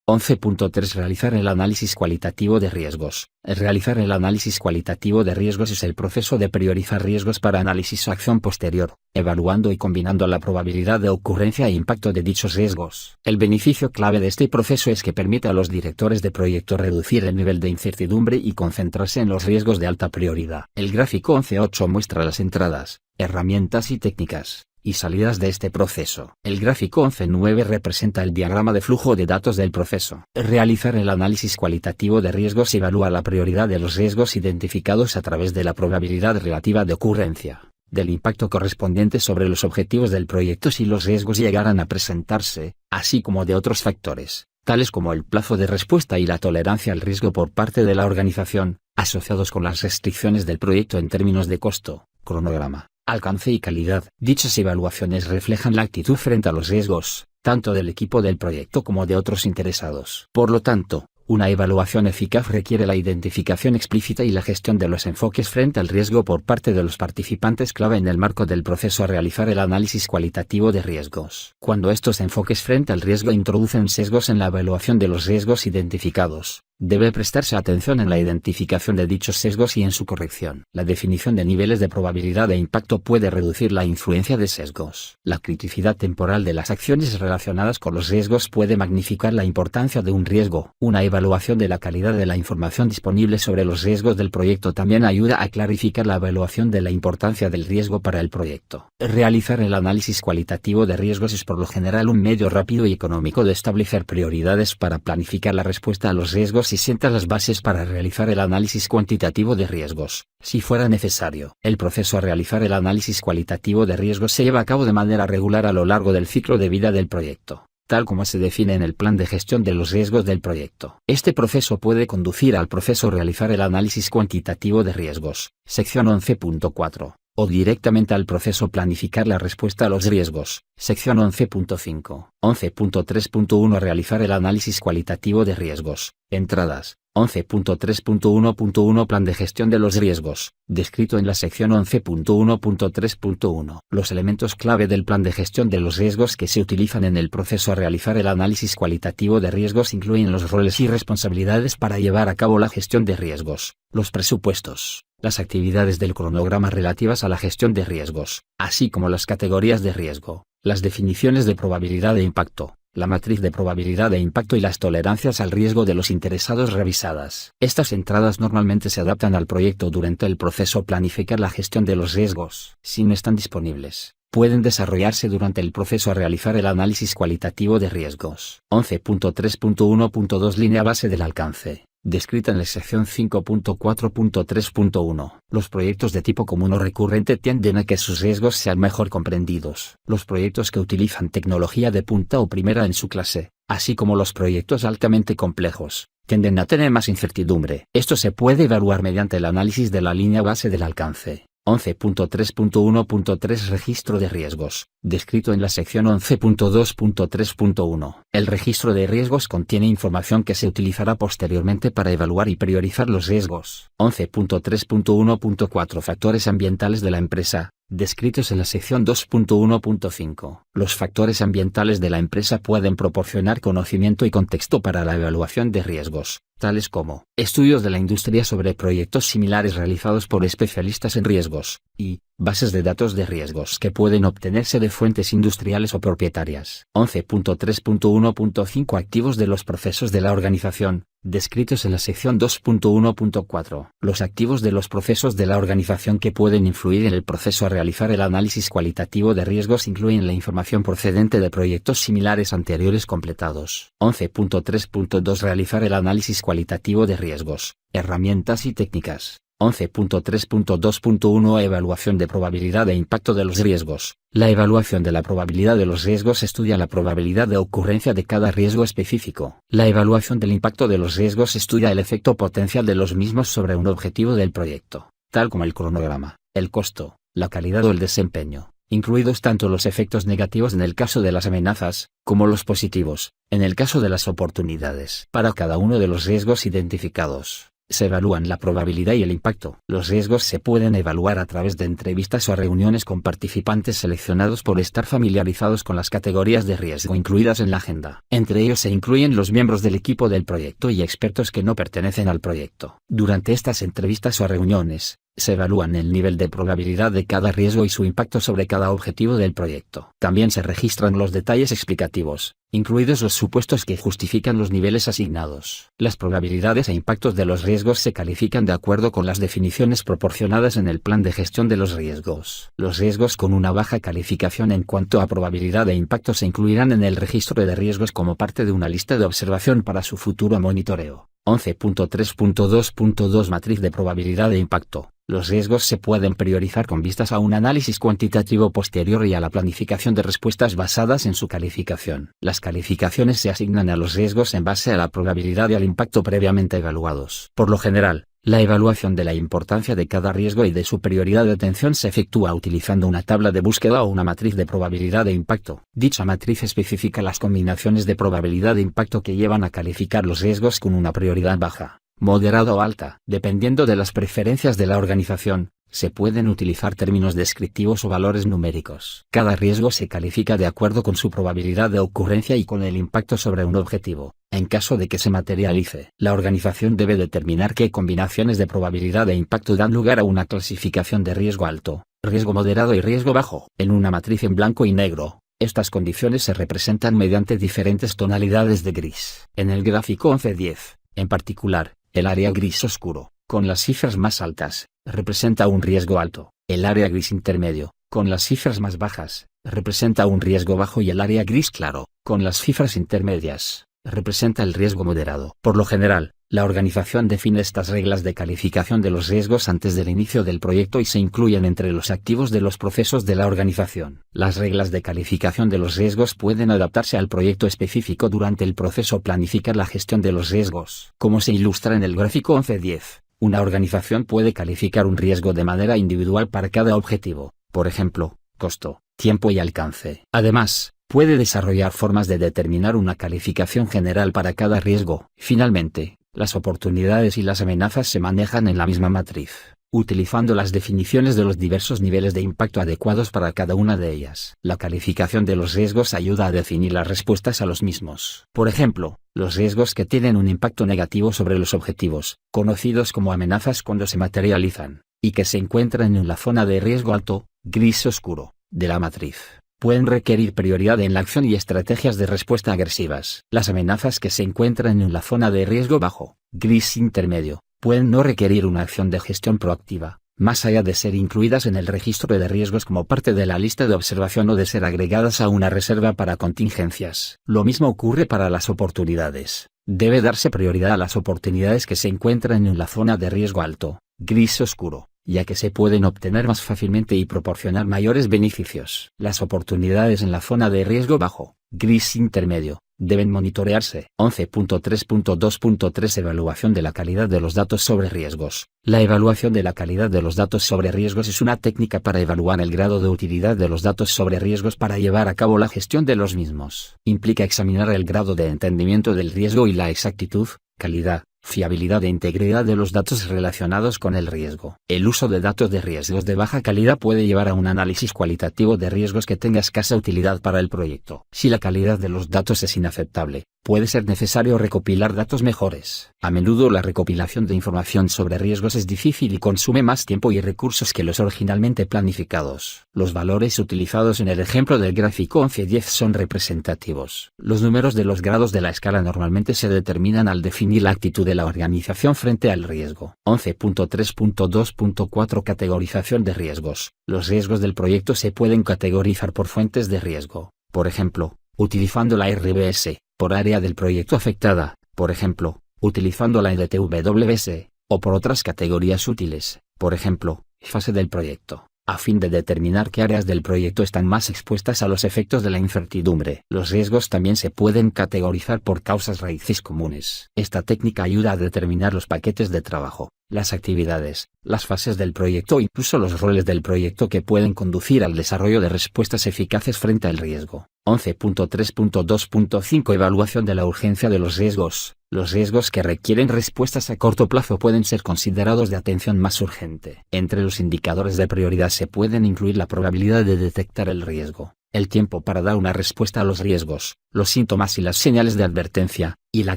11.3 Realizar el análisis cualitativo de riesgos. Realizar el análisis cualitativo de riesgos es el proceso de priorizar riesgos para análisis o acción posterior, evaluando y combinando la probabilidad de ocurrencia e impacto de dichos riesgos. El beneficio clave de este proceso es que permite a los directores de proyecto reducir el nivel de incertidumbre y concentrarse en los riesgos de alta prioridad. El gráfico 11.8 muestra las entradas, herramientas y técnicas y salidas de este proceso. El gráfico 11.9 representa el diagrama de flujo de datos del proceso. Realizar el análisis cualitativo de riesgos evalúa la prioridad de los riesgos identificados a través de la probabilidad relativa de ocurrencia, del impacto correspondiente sobre los objetivos del proyecto si los riesgos llegaran a presentarse, así como de otros factores, tales como el plazo de respuesta y la tolerancia al riesgo por parte de la organización, asociados con las restricciones del proyecto en términos de costo, cronograma, alcance y calidad. Dichas evaluaciones reflejan la actitud frente a los riesgos, tanto del equipo del proyecto como de otros interesados. Por lo tanto, una evaluación eficaz requiere la identificación explícita y la gestión de los enfoques frente al riesgo por parte de los participantes clave en el marco del proceso a realizar el análisis cualitativo de riesgos. Cuando estos enfoques frente al riesgo introducen sesgos en la evaluación de los riesgos identificados, debe prestarse atención en la identificación de dichos sesgos y en su corrección. La definición de niveles de probabilidad de impacto puede reducir la influencia de sesgos. La criticidad temporal de las acciones relacionadas con los riesgos puede magnificar la importancia de un riesgo. Una evaluación de la calidad de la información disponible sobre los riesgos del proyecto también ayuda a clarificar la evaluación de la importancia del riesgo para el proyecto. Realizar el análisis cualitativo de riesgos es por lo general un medio rápido y económico de establecer prioridades para planificar la respuesta a los riesgos y sienta las bases para realizar el análisis cuantitativo de riesgos, si fuera necesario. El proceso a realizar el análisis cualitativo de riesgos se lleva a cabo de manera regular a lo largo del ciclo de vida del proyecto, tal como se define en el plan de gestión de los riesgos del proyecto. Este proceso puede conducir al proceso a realizar el análisis cuantitativo de riesgos, sección 11.4. o directamente al proceso planificar la respuesta a los riesgos, sección 11.5. 11.3.1 Realizar el análisis cualitativo de riesgos, entradas, 11.3.1.1 Plan de gestión de los riesgos, descrito en la sección 11.1.3.1. Los elementos clave del plan de gestión de los riesgos que se utilizan en el proceso a realizar el análisis cualitativo de riesgos incluyen los roles y responsabilidades para llevar a cabo la gestión de riesgos, los presupuestos, las actividades del cronograma relativas a la gestión de riesgos, así como las categorías de riesgo, las definiciones de probabilidad de impacto, la matriz de probabilidad de impacto y las tolerancias al riesgo de los interesados revisadas. Estas entradas normalmente se adaptan al proyecto durante el proceso planificar la gestión de los riesgos. Si no están disponibles, pueden desarrollarse durante el proceso a realizar el análisis cualitativo de riesgos. 11.3.1.2 Línea base del alcance, descrita en la sección 5.4.3.1. Los proyectos de tipo común o recurrente tienden a que sus riesgos sean mejor comprendidos. Los proyectos que utilizan tecnología de punta o primera en su clase, así como los proyectos altamente complejos, tienden a tener más incertidumbre. Esto se puede evaluar mediante el análisis de la línea base del alcance. 11.3.1.3 Registro de riesgos, descrito en la sección 11.2.3.1. El registro de riesgos contiene información que se utilizará posteriormente para evaluar y priorizar los riesgos. 11.3.1.4 Factores ambientales de la empresa, descritos en la sección 2.1.5. Los factores ambientales de la empresa pueden proporcionar conocimiento y contexto para la evaluación de riesgos, tales como estudios de la industria sobre proyectos similares realizados por especialistas en riesgos, y bases de datos de riesgos que pueden obtenerse de fuentes industriales o propietarias. 11.3.1.5 Activos de los procesos de la organización, descritos en la sección 2.1.4. Los activos de los procesos de la organización que pueden influir en el proceso a realizar el análisis cualitativo de riesgos incluyen la información procedente de proyectos similares anteriores completados. 11.3.2 Realizar el análisis cualitativo de riesgos, herramientas y técnicas. 11.3.2.1 Evaluación de probabilidad de impacto de los riesgos. La evaluación de la probabilidad de los riesgos estudia la probabilidad de ocurrencia de cada riesgo específico. La evaluación del impacto de los riesgos estudia el efecto potencial de los mismos sobre un objetivo del proyecto, tal como el cronograma, el costo, la calidad o el desempeño, incluidos tanto los efectos negativos en el caso de las amenazas, como los positivos, en el caso de las oportunidades. Para cada uno de los riesgos identificados, Se evalúan la probabilidad y el impacto. Los riesgos se pueden evaluar a través de entrevistas o reuniones con participantes seleccionados por estar familiarizados con las categorías de riesgo incluidas en la agenda. Entre ellos se incluyen los miembros del equipo del proyecto y expertos que no pertenecen al proyecto. Durante estas entrevistas o reuniones, se evalúan el nivel de probabilidad de cada riesgo y su impacto sobre cada objetivo del proyecto. También se registran los detalles explicativos, incluidos los supuestos que justifican los niveles asignados. Las probabilidades e impactos de los riesgos se califican de acuerdo con las definiciones proporcionadas en el plan de gestión de los riesgos. Los riesgos con una baja calificación en cuanto a probabilidad e impacto se incluirán en el registro de riesgos como parte de una lista de observación para su futuro monitoreo. 11.3.2.2 Matriz de probabilidad de impacto. Los riesgos se pueden priorizar con vistas a un análisis cuantitativo posterior y a la planificación de respuestas basadas en su calificación. Las calificaciones se asignan a los riesgos en base a la probabilidad y al impacto previamente evaluados. Por lo general, la evaluación de la importancia de cada riesgo y de su prioridad de atención se efectúa utilizando una tabla de búsqueda o una matriz de probabilidad de impacto. Dicha matriz especifica las combinaciones de probabilidad de impacto que llevan a calificar los riesgos con una prioridad baja, moderada o alta. Dependiendo de las preferencias de la organización, se pueden utilizar términos descriptivos o valores numéricos. Cada riesgo se califica de acuerdo con su probabilidad de ocurrencia y con el impacto sobre un objetivo. En caso de que se materialice, la organización debe determinar qué combinaciones de probabilidad e impacto dan lugar a una clasificación de riesgo alto, riesgo moderado y riesgo bajo. En una matriz en blanco y negro, estas condiciones se representan mediante diferentes tonalidades de gris. En el gráfico 11.10, en particular, el área gris oscuro, con las cifras más altas, representa un riesgo alto. El área gris intermedio, con las cifras más bajas, representa un riesgo bajo y el área gris claro, con las cifras intermedias, representa el riesgo moderado. Por lo general, la organización define estas reglas de calificación de los riesgos antes del inicio del proyecto y se incluyen entre los activos de los procesos de la organización. Las reglas de calificación de los riesgos pueden adaptarse al proyecto específico durante el proceso planificar la gestión de los riesgos. Como se ilustra en el gráfico 11.10, una organización puede calificar un riesgo de manera individual para cada objetivo, por ejemplo, costo, tiempo y alcance. Además, puede desarrollar formas de determinar una calificación general para cada riesgo. Finalmente, las oportunidades y las amenazas se manejan en la misma matriz, utilizando las definiciones de los diversos niveles de impacto adecuados para cada una de ellas. La calificación de los riesgos ayuda a definir las respuestas a los mismos. Por ejemplo, los riesgos que tienen un impacto negativo sobre los objetivos, conocidos como amenazas cuando se materializan, y que se encuentran en la zona de riesgo alto, gris oscuro, de la matriz, pueden requerir prioridad en la acción y estrategias de respuesta agresivas. Las amenazas que se encuentran en la zona de riesgo bajo, gris intermedio, pueden no requerir una acción de gestión proactiva, más allá de ser incluidas en el registro de riesgos como parte de la lista de observación o de ser agregadas a una reserva para contingencias. Lo mismo ocurre para las oportunidades. Debe darse prioridad a las oportunidades que se encuentran en la zona de riesgo alto, gris oscuro, ya que se pueden obtener más fácilmente y proporcionar mayores beneficios. Las oportunidades en la zona de riesgo bajo, gris intermedio, deben monitorearse. 11.3.2.3 Evaluación de la calidad de los datos sobre riesgos. La evaluación de la calidad de los datos sobre riesgos es una técnica para evaluar el grado de utilidad de los datos sobre riesgos para llevar a cabo la gestión de los mismos. Implica examinar el grado de entendimiento del riesgo y la exactitud, calidad, fiabilidad e integridad de los datos relacionados con el riesgo. El uso de datos de riesgos de baja calidad puede llevar a un análisis cualitativo de riesgos que tenga escasa utilidad para el proyecto. Si la calidad de los datos es inaceptable, puede ser necesario recopilar datos mejores. A menudo la recopilación de información sobre riesgos es difícil y consume más tiempo y recursos que los originalmente planificados. Los valores utilizados en el ejemplo del gráfico 11.10 son representativos. Los números de los grados de la escala normalmente se determinan al definir la actitud de la organización frente al riesgo. 11.3.2.4 Categorización de riesgos. Los riesgos del proyecto se pueden categorizar por fuentes de riesgo. Por ejemplo, utilizando la RBS, por área del proyecto afectada, por ejemplo, utilizando la LTWS, o por otras categorías útiles, por ejemplo, fase del proyecto, a fin de determinar qué áreas del proyecto están más expuestas a los efectos de la incertidumbre. Los riesgos también se pueden categorizar por causas raíces comunes. Esta técnica ayuda a determinar los paquetes de trabajo, las actividades, las fases del proyecto o incluso los roles del proyecto que pueden conducir al desarrollo de respuestas eficaces frente al riesgo. 11.3.2.5 Evaluación de la urgencia de los riesgos. Los riesgos que requieren respuestas a corto plazo pueden ser considerados de atención más urgente. Entre los indicadores de prioridad se pueden incluir la probabilidad de detectar el riesgo, el tiempo para dar una respuesta a los riesgos, los síntomas y las señales de advertencia, y la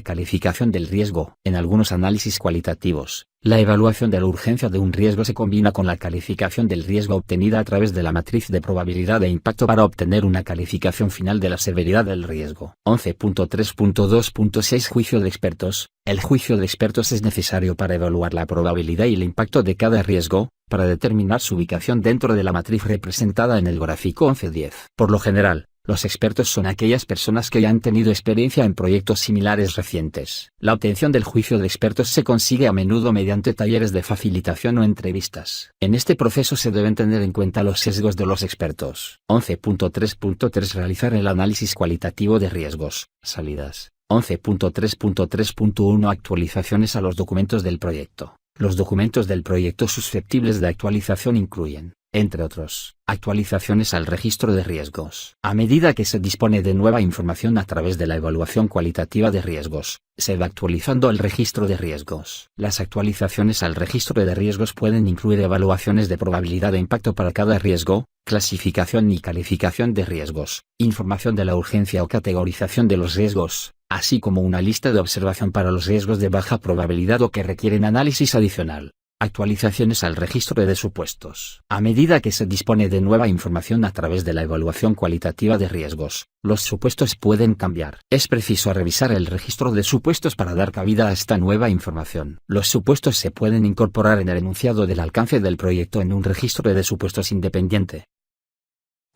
calificación del riesgo. En algunos análisis cualitativos, la evaluación de la urgencia de un riesgo se combina con la calificación del riesgo obtenida a través de la matriz de probabilidad de impacto para obtener una calificación final de la severidad del riesgo. 11.3.2.6 Juicio de expertos. El juicio de expertos es necesario para evaluar la probabilidad y el impacto de cada riesgo, para determinar su ubicación dentro de la matriz representada en el gráfico 11.10. Por lo general, los expertos son aquellas personas que ya han tenido experiencia en proyectos similares recientes. La obtención del juicio de expertos se consigue a menudo mediante talleres de facilitación o entrevistas. En este proceso se deben tener en cuenta los sesgos de los expertos. 11.3.3 Realizar el análisis cualitativo de riesgos. Salidas. 11.3.3.1 Actualizaciones a los documentos del proyecto. Los documentos del proyecto susceptibles de actualización incluyen, entre otros, actualizaciones al registro de riesgos. A medida que se dispone de nueva información a través de la evaluación cualitativa de riesgos, se va actualizando el registro de riesgos. Las actualizaciones al registro de riesgos pueden incluir evaluaciones de probabilidad de impacto para cada riesgo, clasificación y calificación de riesgos, información de la urgencia o categorización de los riesgos, así como una lista de observación para los riesgos de baja probabilidad o que requieren análisis adicional. Actualizaciones al registro de supuestos. A medida que se dispone de nueva información a través de la evaluación cualitativa de riesgos, los supuestos pueden cambiar. Es preciso revisar el registro de supuestos para dar cabida a esta nueva información. Los supuestos se pueden incorporar en el enunciado del alcance del proyecto en un registro de supuestos independiente.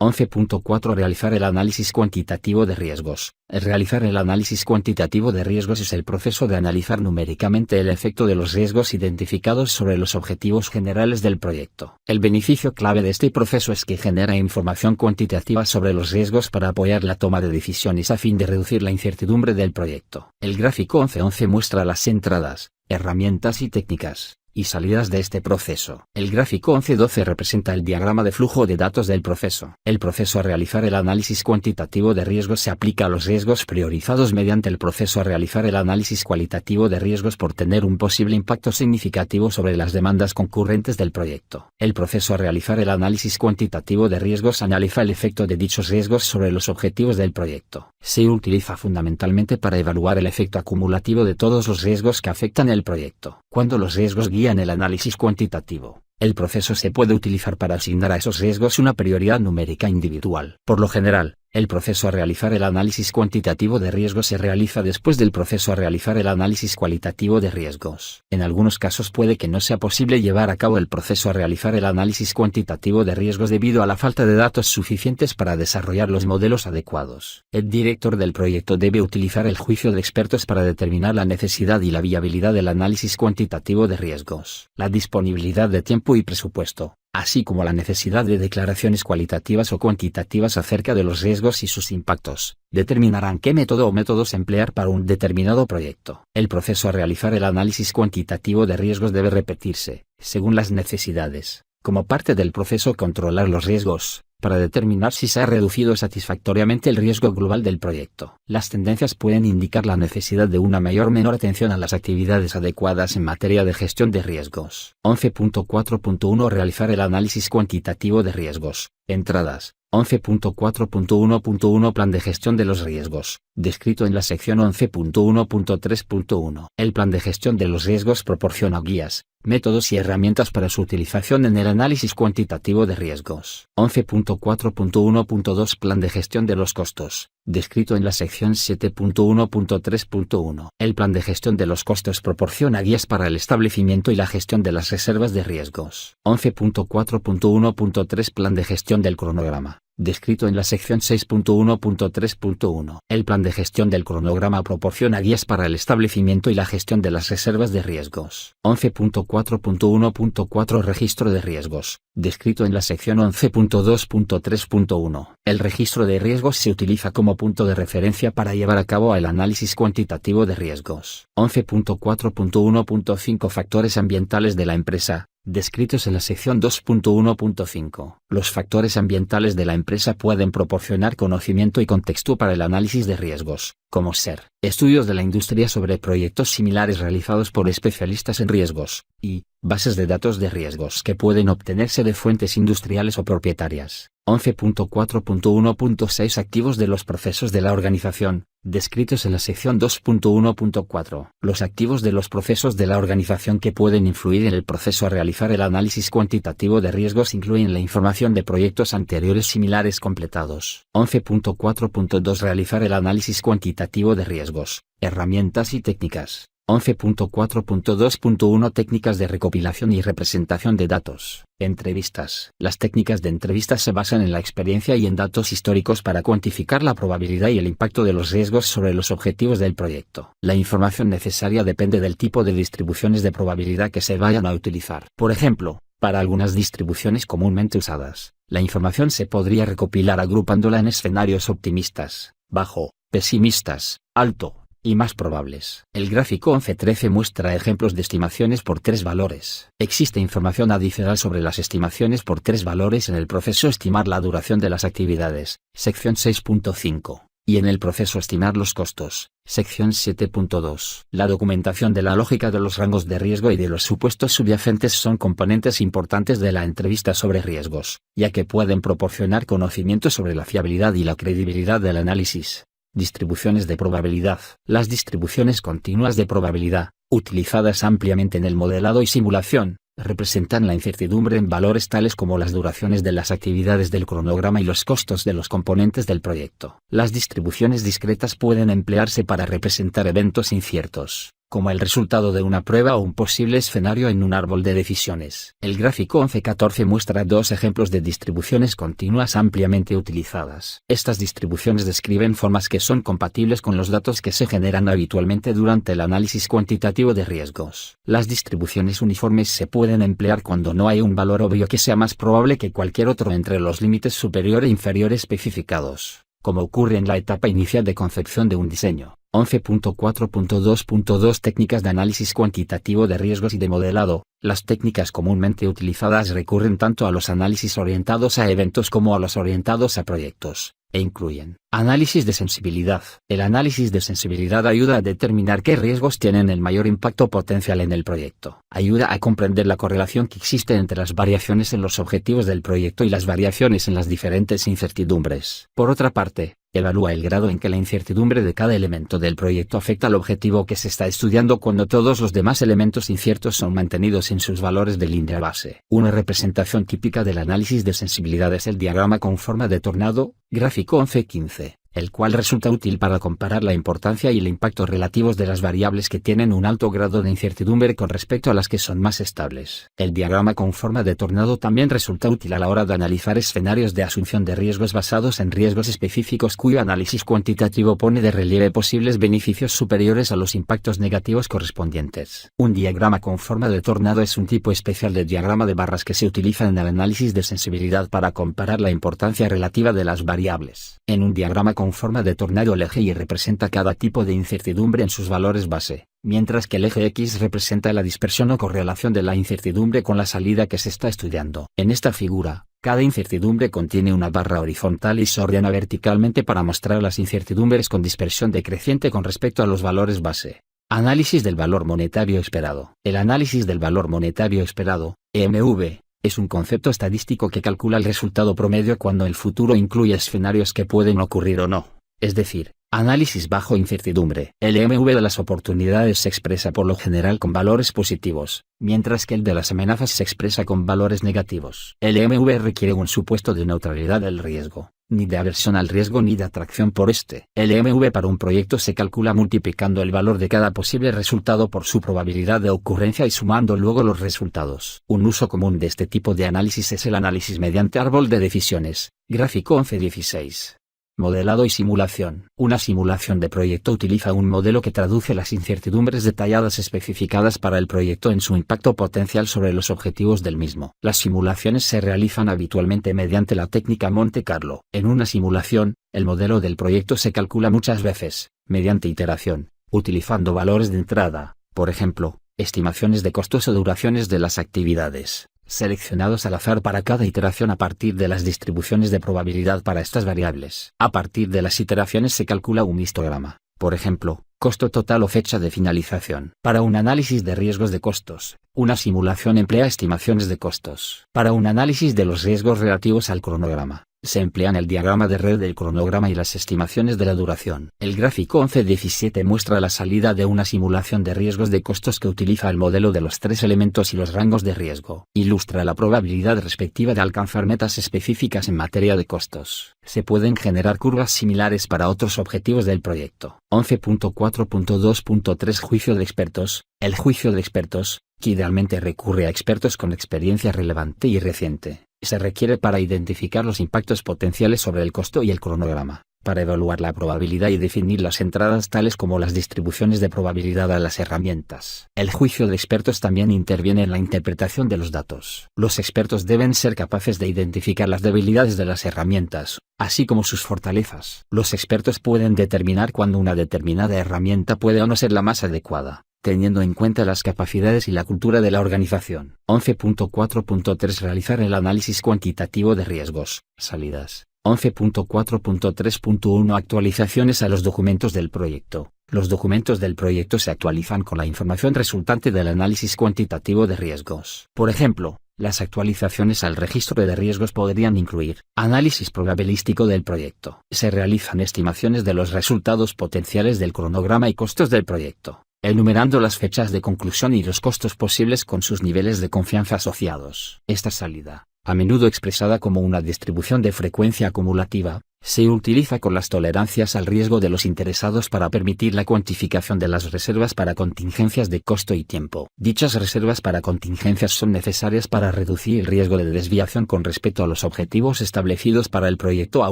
11.4 Realizar el análisis cuantitativo de riesgos. Realizar el análisis cuantitativo de riesgos es el proceso de analizar numéricamente el efecto de los riesgos identificados sobre los objetivos generales del proyecto. El beneficio clave de este proceso es que genera información cuantitativa sobre los riesgos para apoyar la toma de decisiones a fin de reducir la incertidumbre del proyecto. El gráfico 11.11 muestra las entradas, herramientas y técnicas y salidas de este proceso. El gráfico 11.12 representa el diagrama de flujo de datos del proceso. El proceso a realizar el análisis cuantitativo de riesgos se aplica a los riesgos priorizados mediante el proceso a realizar el análisis cualitativo de riesgos por tener un posible impacto significativo sobre las demandas concurrentes del proyecto. El proceso a realizar el análisis cuantitativo de riesgos analiza el efecto de dichos riesgos sobre los objetivos del proyecto. Se utiliza fundamentalmente para evaluar el efecto acumulativo de todos los riesgos que afectan el proyecto. Cuando los riesgos guían el análisis cuantitativo, el proceso se puede utilizar para asignar a esos riesgos una prioridad numérica individual. Por lo general, el proceso a realizar el análisis cuantitativo de riesgos se realiza después del proceso a realizar el análisis cualitativo de riesgos. En algunos casos puede que no sea posible llevar a cabo el proceso a realizar el análisis cuantitativo de riesgos debido a la falta de datos suficientes para desarrollar los modelos adecuados. El director del proyecto debe utilizar el juicio de expertos para determinar la necesidad y la viabilidad del análisis cuantitativo de riesgos. La disponibilidad de tiempo y presupuesto, así como la necesidad de declaraciones cualitativas o cuantitativas acerca de los riesgos y sus impactos, determinarán qué método o métodos emplear para un determinado proyecto. El proceso a realizar el análisis cuantitativo de riesgos debe repetirse, según las necesidades, como parte del proceso controlar los riesgos, para determinar si se ha reducido satisfactoriamente el riesgo global del proyecto. Las tendencias pueden indicar la necesidad de una mayor o menor atención a las actividades adecuadas en materia de gestión de riesgos. 11.4.1 Realizar el análisis cuantitativo de riesgos. Entradas. 11.4.1.1 Plan de gestión de los riesgos, descrito en la sección 11.1.3.1. El plan de gestión de los riesgos proporciona guías, métodos y herramientas para su utilización en el análisis cuantitativo de riesgos. 11.4.1.2 Plan de gestión de los costos, descrito en la sección 7.1.3.1. El plan de gestión de los costos proporciona guías para el establecimiento y la gestión de las reservas de riesgos. 11.4.1.3 Plan de gestión del cronograma, descrito en la sección 6.1.3.1. El plan de gestión del cronograma proporciona guías para el establecimiento y la gestión de las reservas de riesgos. 11.4.1.4 Registro de riesgos, descrito en la sección 11.2.3.1. El registro de riesgos se utiliza como punto de referencia para llevar a cabo el análisis cuantitativo de riesgos. 11.4.1.5 Factores ambientales de la empresa, descritos en la sección 2.1.5. Los factores ambientales de la empresa pueden proporcionar conocimiento y contexto para el análisis de riesgos, como ser estudios de la industria sobre proyectos similares realizados por especialistas en riesgos, y bases de datos de riesgos que pueden obtenerse de fuentes industriales o propietarias. 11.4.1.6 Activos de los procesos de la organización, descritos en la sección 2.1.4. Los activos de los procesos de la organización que pueden influir en el proceso a realizar el análisis cuantitativo de riesgos incluyen la información de proyectos anteriores similares completados. 11.4.2 Realizar el análisis cuantitativo de riesgos, herramientas y técnicas. 11.4.2.1 Técnicas de recopilación y representación de datos. Entrevistas. Las técnicas de entrevistas se basan en la experiencia y en datos históricos para cuantificar la probabilidad y el impacto de los riesgos sobre los objetivos del proyecto. La información necesaria depende del tipo de distribuciones de probabilidad que se vayan a utilizar. Por ejemplo, para algunas distribuciones comúnmente usadas, la información se podría recopilar agrupándola en escenarios optimistas, bajo, pesimistas, alto y más probables. El gráfico 11.13 muestra ejemplos de estimaciones por tres valores. Existe información adicional sobre las estimaciones por tres valores en el proceso Estimar la duración de las actividades, sección 6.5, y en el proceso Estimar los costos, sección 7.2. La documentación de la lógica de los rangos de riesgo y de los supuestos subyacentes son componentes importantes de la entrevista sobre riesgos, ya que pueden proporcionar conocimiento sobre la fiabilidad y la credibilidad del análisis. Distribuciones de probabilidad. Las distribuciones continuas de probabilidad, utilizadas ampliamente en el modelado y simulación, representan la incertidumbre en valores tales como las duraciones de las actividades del cronograma y los costos de los componentes del proyecto. Las distribuciones discretas pueden emplearse para representar eventos inciertos, como el resultado de una prueba o un posible escenario en un árbol de decisiones. El gráfico 11.14 muestra dos ejemplos de distribuciones continuas ampliamente utilizadas. Estas distribuciones describen formas que son compatibles con los datos que se generan habitualmente durante el análisis cuantitativo de riesgos. Las distribuciones uniformes se pueden emplear cuando no hay un valor obvio que sea más probable que cualquier otro entre los límites superior e inferior especificados, como ocurre en la etapa inicial de concepción de un diseño. 11.4.2.2 Técnicas de análisis cuantitativo de riesgos y de modelado. Las técnicas comúnmente utilizadas recurren tanto a los análisis orientados a eventos como a los orientados a proyectos, e incluyen análisis de sensibilidad. El análisis de sensibilidad ayuda a determinar qué riesgos tienen el mayor impacto potencial en el proyecto. Ayuda a comprender la correlación que existe entre las variaciones en los objetivos del proyecto y las variaciones en las diferentes incertidumbres. Por otra parte, evalúa el grado en que la incertidumbre de cada elemento del proyecto afecta al objetivo que se está estudiando cuando todos los demás elementos inciertos son mantenidos en sus valores de línea base. Una representación típica del análisis de sensibilidad es el diagrama con forma de tornado, gráfico 11.15, el cual resulta útil para comparar la importancia y el impacto relativos de las variables que tienen un alto grado de incertidumbre con respecto a las que son más estables. El diagrama con forma de tornado también resulta útil a la hora de analizar escenarios de asunción de riesgos basados en riesgos específicos cuyo análisis cuantitativo pone de relieve posibles beneficios superiores a los impactos negativos correspondientes. Un diagrama con forma de tornado es un tipo especial de diagrama de barras que se utiliza en el análisis de sensibilidad para comparar la importancia relativa de las variables. En un diagrama con forma de tornado el eje Y representa cada tipo de incertidumbre en sus valores base, mientras que el eje X representa la dispersión o correlación de la incertidumbre con la salida que se está estudiando. En esta figura, cada incertidumbre contiene una barra horizontal y se ordena verticalmente para mostrar las incertidumbres con dispersión decreciente con respecto a los valores base. Análisis del valor monetario esperado. El análisis del valor monetario esperado, EMV, es un concepto estadístico que calcula el resultado promedio cuando el futuro incluye escenarios que pueden ocurrir o no, es decir, análisis bajo incertidumbre. El EMV de las oportunidades se expresa por lo general con valores positivos, mientras que el de las amenazas se expresa con valores negativos. El EMV requiere un supuesto de neutralidad del riesgo, ni de aversión al riesgo ni de atracción por este. El MV para un proyecto se calcula multiplicando el valor de cada posible resultado por su probabilidad de ocurrencia y sumando luego los resultados. Un uso común de este tipo de análisis es el análisis mediante árbol de decisiones, gráfico 11-16. Modelado y simulación. Una simulación de proyecto utiliza un modelo que traduce las incertidumbres detalladas especificadas para el proyecto en su impacto potencial sobre los objetivos del mismo. Las simulaciones se realizan habitualmente mediante la técnica Monte Carlo. En una simulación, el modelo del proyecto se calcula muchas veces, mediante iteración, utilizando valores de entrada, por ejemplo, estimaciones de costos o duraciones de las actividades, seleccionados al azar para cada iteración a partir de las distribuciones de probabilidad para estas variables. A partir de las iteraciones se calcula un histograma, por ejemplo, costo total o fecha de finalización. Para un análisis de riesgos de costos, una simulación emplea estimaciones de costos. Para un análisis de los riesgos relativos al cronograma, se emplean el diagrama de red del cronograma y las estimaciones de la duración. El gráfico 11-17 muestra la salida de una simulación de riesgos de costos que utiliza el modelo de los tres elementos y los rangos de riesgo. Ilustra la probabilidad respectiva de alcanzar metas específicas en materia de costos. Se pueden generar curvas similares para otros objetivos del proyecto. 11.4.2.3 Juicio de expertos. El juicio de expertos, que idealmente recurre a expertos con experiencia relevante y reciente, se requiere para identificar los impactos potenciales sobre el costo y el cronograma, para evaluar la probabilidad y definir las entradas tales como las distribuciones de probabilidad a las herramientas. El juicio de expertos también interviene en la interpretación de los datos. Los expertos deben ser capaces de identificar las debilidades de las herramientas, así como sus fortalezas. Los expertos pueden determinar cuándo una determinada herramienta puede o no ser la más adecuada, teniendo en cuenta las capacidades y la cultura de la organización. 11.4.3 Realizar el análisis cuantitativo de riesgos, salidas. 11.4.3.1 Actualizaciones a los documentos del proyecto. Los documentos del proyecto se actualizan con la información resultante del análisis cuantitativo de riesgos. Por ejemplo, las actualizaciones al registro de riesgos podrían incluir análisis probabilístico del proyecto. Se realizan estimaciones de los resultados potenciales del cronograma y costos del proyecto, enumerando las fechas de conclusión y los costos posibles con sus niveles de confianza asociados. Esta salida, a menudo expresada como una distribución de frecuencia acumulativa, se utiliza con las tolerancias al riesgo de los interesados para permitir la cuantificación de las reservas para contingencias de costo y tiempo. Dichas reservas para contingencias son necesarias para reducir el riesgo de desviación con respecto a los objetivos establecidos para el proyecto a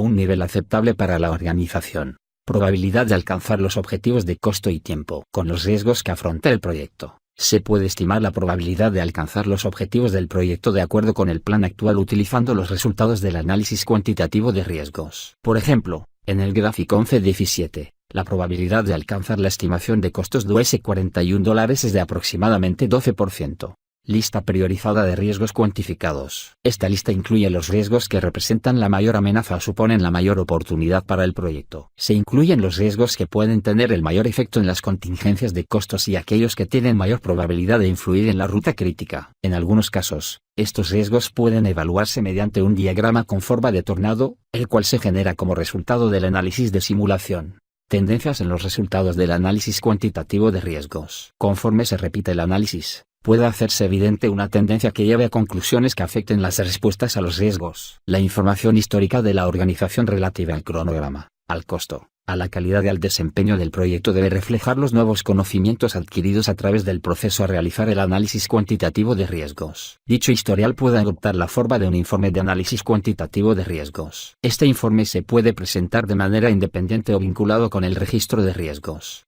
un nivel aceptable para la organización. Probabilidad de alcanzar los objetivos de costo y tiempo. Con los riesgos que afronta el proyecto, se puede estimar la probabilidad de alcanzar los objetivos del proyecto de acuerdo con el plan actual utilizando los resultados del análisis cuantitativo de riesgos. Por ejemplo, en el gráfico 11-17, la probabilidad de alcanzar la estimación de costos de $41 es de aproximadamente 12%. Lista priorizada de riesgos cuantificados. Esta lista incluye los riesgos que representan la mayor amenaza o suponen la mayor oportunidad para el proyecto. Se incluyen los riesgos que pueden tener el mayor efecto en las contingencias de costos y aquellos que tienen mayor probabilidad de influir en la ruta crítica. En algunos casos, estos riesgos pueden evaluarse mediante un diagrama con forma de tornado, el cual se genera como resultado del análisis de simulación. Tendencias en los resultados del análisis cuantitativo de riesgos. Conforme se repite el análisis, puede hacerse evidente una tendencia que lleve a conclusiones que afecten las respuestas a los riesgos. La información histórica de la organización relativa al cronograma, al costo, a la calidad y al desempeño del proyecto debe reflejar los nuevos conocimientos adquiridos a través del proceso a realizar el análisis cuantitativo de riesgos. Dicho historial puede adoptar la forma de un informe de análisis cuantitativo de riesgos. Este informe se puede presentar de manera independiente o vinculado con el registro de riesgos.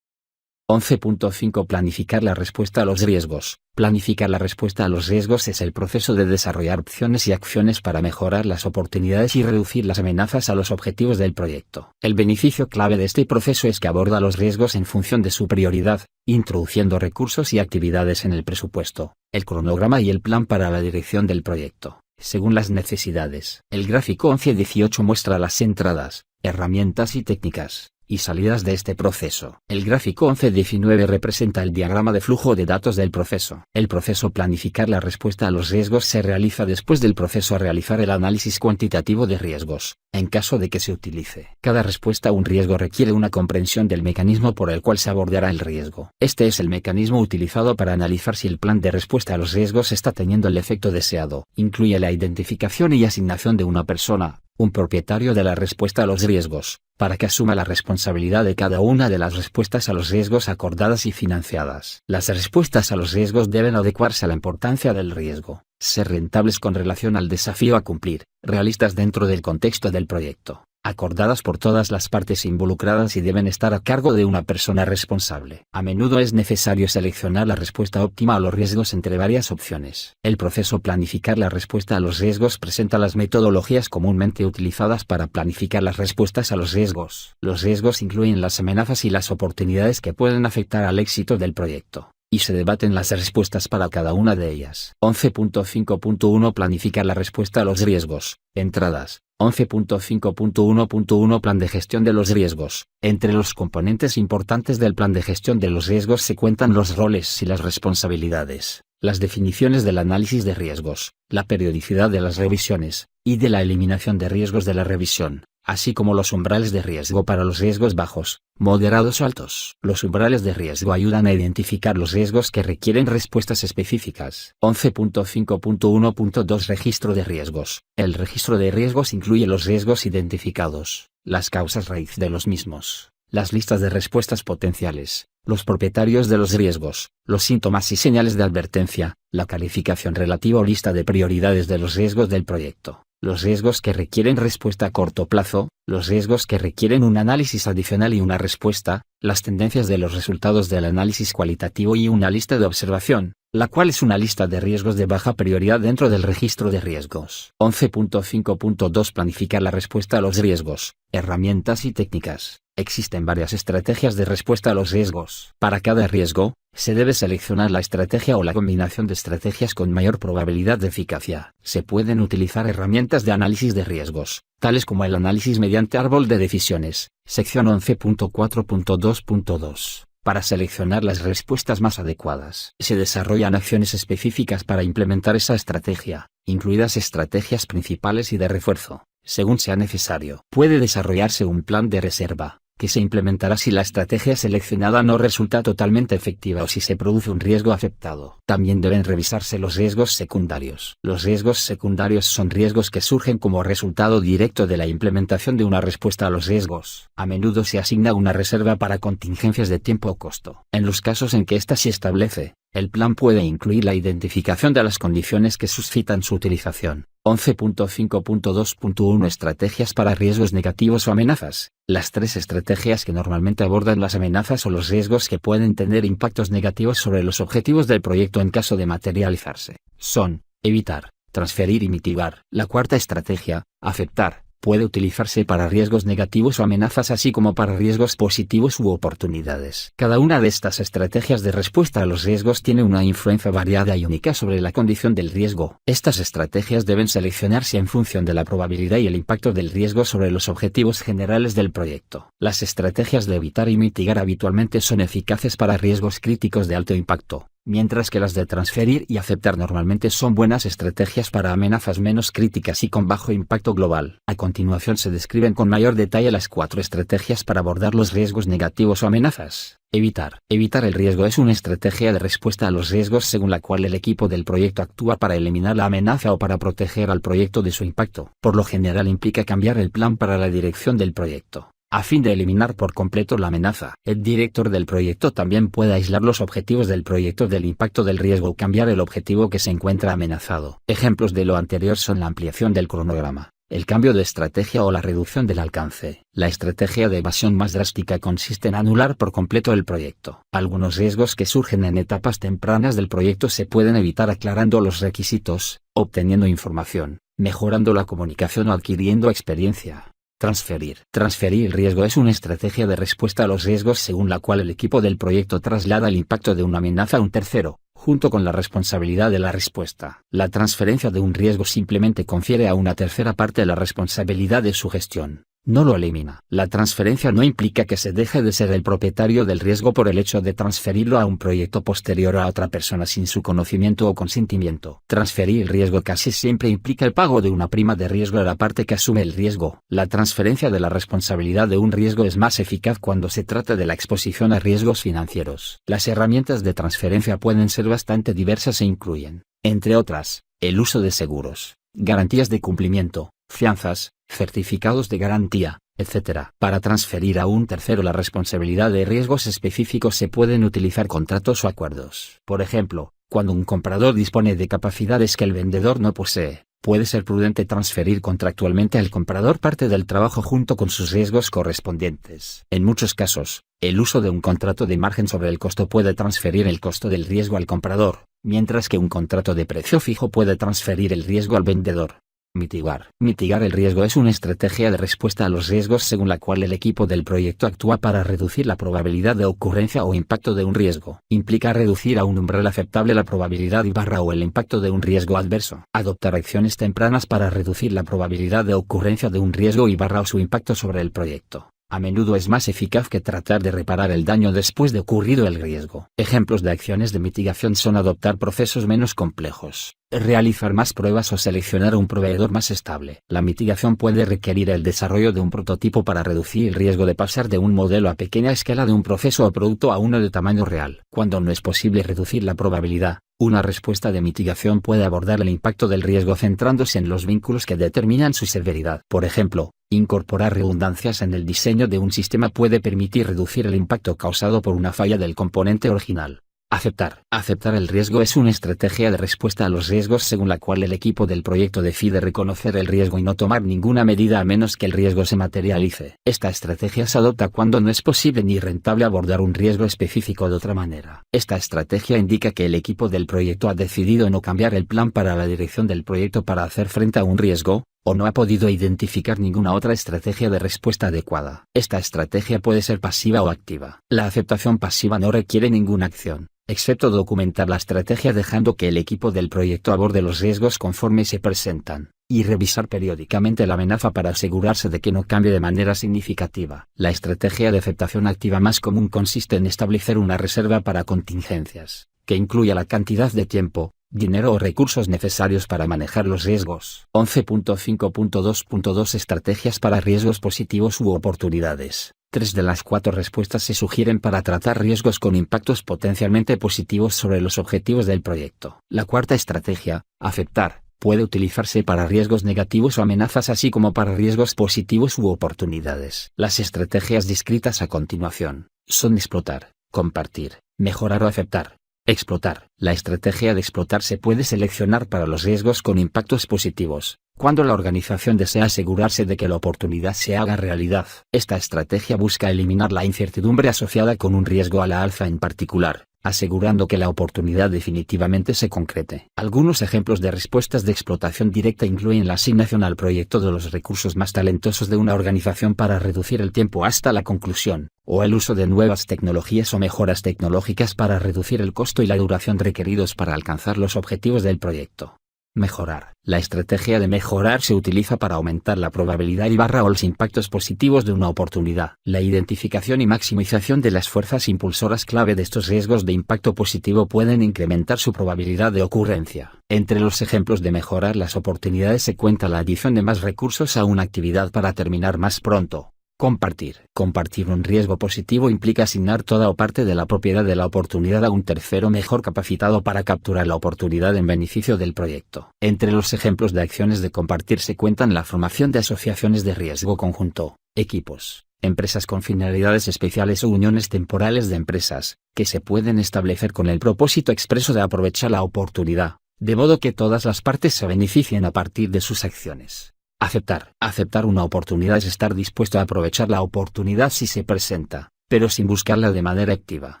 11.5 Planificar la respuesta a los riesgos. Planificar la respuesta a los riesgos es el proceso de desarrollar opciones y acciones para mejorar las oportunidades y reducir las amenazas a los objetivos del proyecto. El beneficio clave de este proceso es que aborda los riesgos en función de su prioridad, introduciendo recursos y actividades en el presupuesto, el cronograma y el plan para la dirección del proyecto, según las necesidades. El gráfico 11-18 muestra las entradas, herramientas y técnicas y salidas de este proceso. El gráfico 11-19 representa el diagrama de flujo de datos del proceso. El proceso planificar la respuesta a los riesgos se realiza después del proceso a realizar el análisis cuantitativo de riesgos, en caso de que se utilice. Cada respuesta a un riesgo requiere una comprensión del mecanismo por el cual se abordará el riesgo. Este es el mecanismo utilizado para analizar si el plan de respuesta a los riesgos está teniendo el efecto deseado. Incluye la identificación y asignación de una persona, un propietario de la respuesta a los riesgos, para que asuma la responsabilidad de cada una de las respuestas a los riesgos acordadas y financiadas. Las respuestas a los riesgos deben adecuarse a la importancia del riesgo, ser rentables con relación al desafío a cumplir, realistas dentro del contexto del proyecto, acordadas por todas las partes involucradas y deben estar a cargo de una persona responsable. A menudo es necesario seleccionar la respuesta óptima a los riesgos entre varias opciones. El proceso planificar la respuesta a los riesgos presenta las metodologías comúnmente utilizadas para planificar las respuestas a los riesgos. Los riesgos incluyen las amenazas y las oportunidades que pueden afectar al éxito del proyecto, y se debaten las respuestas para cada una de ellas. 11.5.1 Planificar la respuesta a los riesgos. Entradas. 11.5.1.1 Plan de gestión de los riesgos. Entre los componentes importantes del plan de gestión de los riesgos se cuentan los roles y las responsabilidades, las definiciones del análisis de riesgos, la periodicidad de las revisiones, y de la eliminación de riesgos de la revisión, así como los umbrales de riesgo para los riesgos bajos, moderados o altos. Los umbrales de riesgo ayudan a identificar los riesgos que requieren respuestas específicas. 11.5.1.2 Registro de riesgos. El registro de riesgos incluye los riesgos identificados, las causas raíz de los mismos, las listas de respuestas potenciales, los propietarios de los riesgos, los síntomas y señales de advertencia, la calificación relativa o lista de prioridades de los riesgos del proyecto, los riesgos que requieren respuesta a corto plazo, los riesgos que requieren un análisis adicional y una respuesta, las tendencias de los resultados del análisis cualitativo y una lista de observación, la cual es una lista de riesgos de baja prioridad dentro del registro de riesgos. 11.5.2 Planificar la respuesta a los riesgos, herramientas y técnicas. Existen varias estrategias de respuesta a los riesgos. Para cada riesgo, se debe seleccionar la estrategia o la combinación de estrategias con mayor probabilidad de eficacia. Se pueden utilizar herramientas de análisis de riesgos, tales como el análisis mediante árbol de decisiones, sección 11.4.2.2. Para seleccionar las respuestas más adecuadas, se desarrollan acciones específicas para implementar esa estrategia, incluidas estrategias principales y de refuerzo, según sea necesario. Puede desarrollarse un plan de reserva, que se implementará si la estrategia seleccionada no resulta totalmente efectiva o si se produce un riesgo aceptado. También deben revisarse los riesgos secundarios. Los riesgos secundarios son riesgos que surgen como resultado directo de la implementación de una respuesta a los riesgos. A menudo se asigna una reserva para contingencias de tiempo o costo. En los casos en que ésta se establece, el plan puede incluir la identificación de las condiciones que suscitan su utilización. 11.5.2.1 Estrategias para riesgos negativos o amenazas. Las tres estrategias que normalmente abordan las amenazas o los riesgos que pueden tener impactos negativos sobre los objetivos del proyecto en caso de materializarse, son: evitar, transferir y mitigar. La cuarta estrategia, aceptar, puede utilizarse para riesgos negativos o amenazas así como para riesgos positivos u oportunidades. Cada una de estas estrategias de respuesta a los riesgos tiene una influencia variada y única sobre la condición del riesgo. Estas estrategias deben seleccionarse en función de la probabilidad y el impacto del riesgo sobre los objetivos generales del proyecto. Las estrategias de evitar y mitigar habitualmente son eficaces para riesgos críticos de alto impacto, mientras que las de transferir y aceptar normalmente son buenas estrategias para amenazas menos críticas y con bajo impacto global. A continuación se describen con mayor detalle las cuatro estrategias para abordar los riesgos negativos o amenazas. Evitar. Evitar el riesgo es una estrategia de respuesta a los riesgos según la cual el equipo del proyecto actúa para eliminar la amenaza o para proteger al proyecto de su impacto. Por lo general implica cambiar el plan para la dirección del proyecto, a fin de eliminar por completo la amenaza. El director del proyecto también puede aislar los objetivos del proyecto del impacto del riesgo o cambiar el objetivo que se encuentra amenazado. Ejemplos de lo anterior son la ampliación del cronograma, el cambio de estrategia o la reducción del alcance. La estrategia de evasión más drástica consiste en anular por completo el proyecto. Algunos riesgos que surgen en etapas tempranas del proyecto se pueden evitar aclarando los requisitos, obteniendo información, mejorando la comunicación o adquiriendo experiencia. Transferir. Transferir el riesgo es una estrategia de respuesta a los riesgos según la cual el equipo del proyecto traslada el impacto de una amenaza a un tercero, junto con la responsabilidad de la respuesta. La transferencia de un riesgo simplemente confiere a una tercera parte la responsabilidad de su gestión, no lo elimina. La transferencia no implica que se deje de ser el propietario del riesgo por el hecho de transferirlo a un proyecto posterior a otra persona sin su conocimiento o consentimiento. Transferir el riesgo casi siempre implica el pago de una prima de riesgo a la parte que asume el riesgo. La transferencia de la responsabilidad de un riesgo es más eficaz cuando se trata de la exposición a riesgos financieros. Las herramientas de transferencia pueden ser bastante diversas e incluyen, entre otras, el uso de seguros, garantías de cumplimiento, fianzas, certificados de garantía, etc. Para transferir a un tercero la responsabilidad de riesgos específicos se pueden utilizar contratos o acuerdos. Por ejemplo, cuando un comprador dispone de capacidades que el vendedor no posee, puede ser prudente transferir contractualmente al comprador parte del trabajo junto con sus riesgos correspondientes. En muchos casos, el uso de un contrato de margen sobre el costo puede transferir el costo del riesgo al comprador, mientras que un contrato de precio fijo puede transferir el riesgo al vendedor. Mitigar. Mitigar el riesgo es una estrategia de respuesta a los riesgos según la cual el equipo del proyecto actúa para reducir la probabilidad de ocurrencia o impacto de un riesgo. Implica reducir a un umbral aceptable la probabilidad o el impacto de un riesgo adverso. Adoptar acciones tempranas para reducir la probabilidad de ocurrencia de un riesgo o su impacto sobre el proyecto. A menudo es más eficaz que tratar de reparar el daño después de ocurrido el riesgo. Ejemplos de acciones de mitigación son adoptar procesos menos complejos, realizar más pruebas o seleccionar un proveedor más estable. La mitigación puede requerir el desarrollo de un prototipo para reducir el riesgo de pasar de un modelo a pequeña escala de un proceso o producto a uno de tamaño real. Cuando no es posible reducir la probabilidad, una respuesta de mitigación puede abordar el impacto del riesgo centrándose en los vínculos que determinan su severidad. Por ejemplo, incorporar redundancias en el diseño de un sistema puede permitir reducir el impacto causado por una falla del componente original. Aceptar. Aceptar el riesgo es una estrategia de respuesta a los riesgos según la cual el equipo del proyecto decide reconocer el riesgo y no tomar ninguna medida a menos que el riesgo se materialice. Esta estrategia se adopta cuando no es posible ni rentable abordar un riesgo específico de otra manera. Esta estrategia indica que el equipo del proyecto ha decidido no cambiar el plan para la dirección del proyecto para hacer frente a un riesgo, o no ha podido identificar ninguna otra estrategia de respuesta adecuada. Esta estrategia puede ser pasiva o activa. La aceptación pasiva no requiere ninguna acción, excepto documentar la estrategia dejando que el equipo del proyecto aborde los riesgos conforme se presentan, y revisar periódicamente la amenaza para asegurarse de que no cambie de manera significativa. La estrategia de aceptación activa más común consiste en establecer una reserva para contingencias, que incluya la cantidad de tiempo, dinero o recursos necesarios para manejar los riesgos. 11.5.2.2 Estrategias para riesgos positivos u oportunidades. 3 de las 4 respuestas se sugieren para tratar riesgos con impactos potencialmente positivos sobre los objetivos del proyecto. La cuarta estrategia, aceptar, puede utilizarse para riesgos negativos o amenazas así como para riesgos positivos u oportunidades. Las estrategias descritas a continuación son explotar, compartir, mejorar o aceptar. Explotar. La estrategia de explotar se puede seleccionar para los riesgos con impactos positivos, cuando la organización desea asegurarse de que la oportunidad se haga realidad. Esta estrategia busca eliminar la incertidumbre asociada con un riesgo a la alza en particular, asegurando que la oportunidad definitivamente se concrete. Algunos ejemplos de respuestas de explotación directa incluyen la asignación al proyecto de los recursos más talentosos de una organización para reducir el tiempo hasta la conclusión, o el uso de nuevas tecnologías o mejoras tecnológicas para reducir el costo y la duración requeridos para alcanzar los objetivos del proyecto. Mejorar. La estrategia de mejorar se utiliza para aumentar la probabilidad o los impactos positivos de una oportunidad. La identificación y maximización de las fuerzas impulsoras clave de estos riesgos de impacto positivo pueden incrementar su probabilidad de ocurrencia. Entre los ejemplos de mejorar las oportunidades se cuenta la adición de más recursos a una actividad para terminar más pronto. Compartir. Compartir un riesgo positivo implica asignar toda o parte de la propiedad de la oportunidad a un tercero mejor capacitado para capturar la oportunidad en beneficio del proyecto. Entre los ejemplos de acciones de compartir se cuentan la formación de asociaciones de riesgo conjunto, equipos, empresas con finalidades especiales o uniones temporales de empresas, que se pueden establecer con el propósito expreso de aprovechar la oportunidad, de modo que todas las partes se beneficien a partir de sus acciones. Aceptar. Aceptar una oportunidad es estar dispuesto a aprovechar la oportunidad si se presenta, pero sin buscarla de manera activa.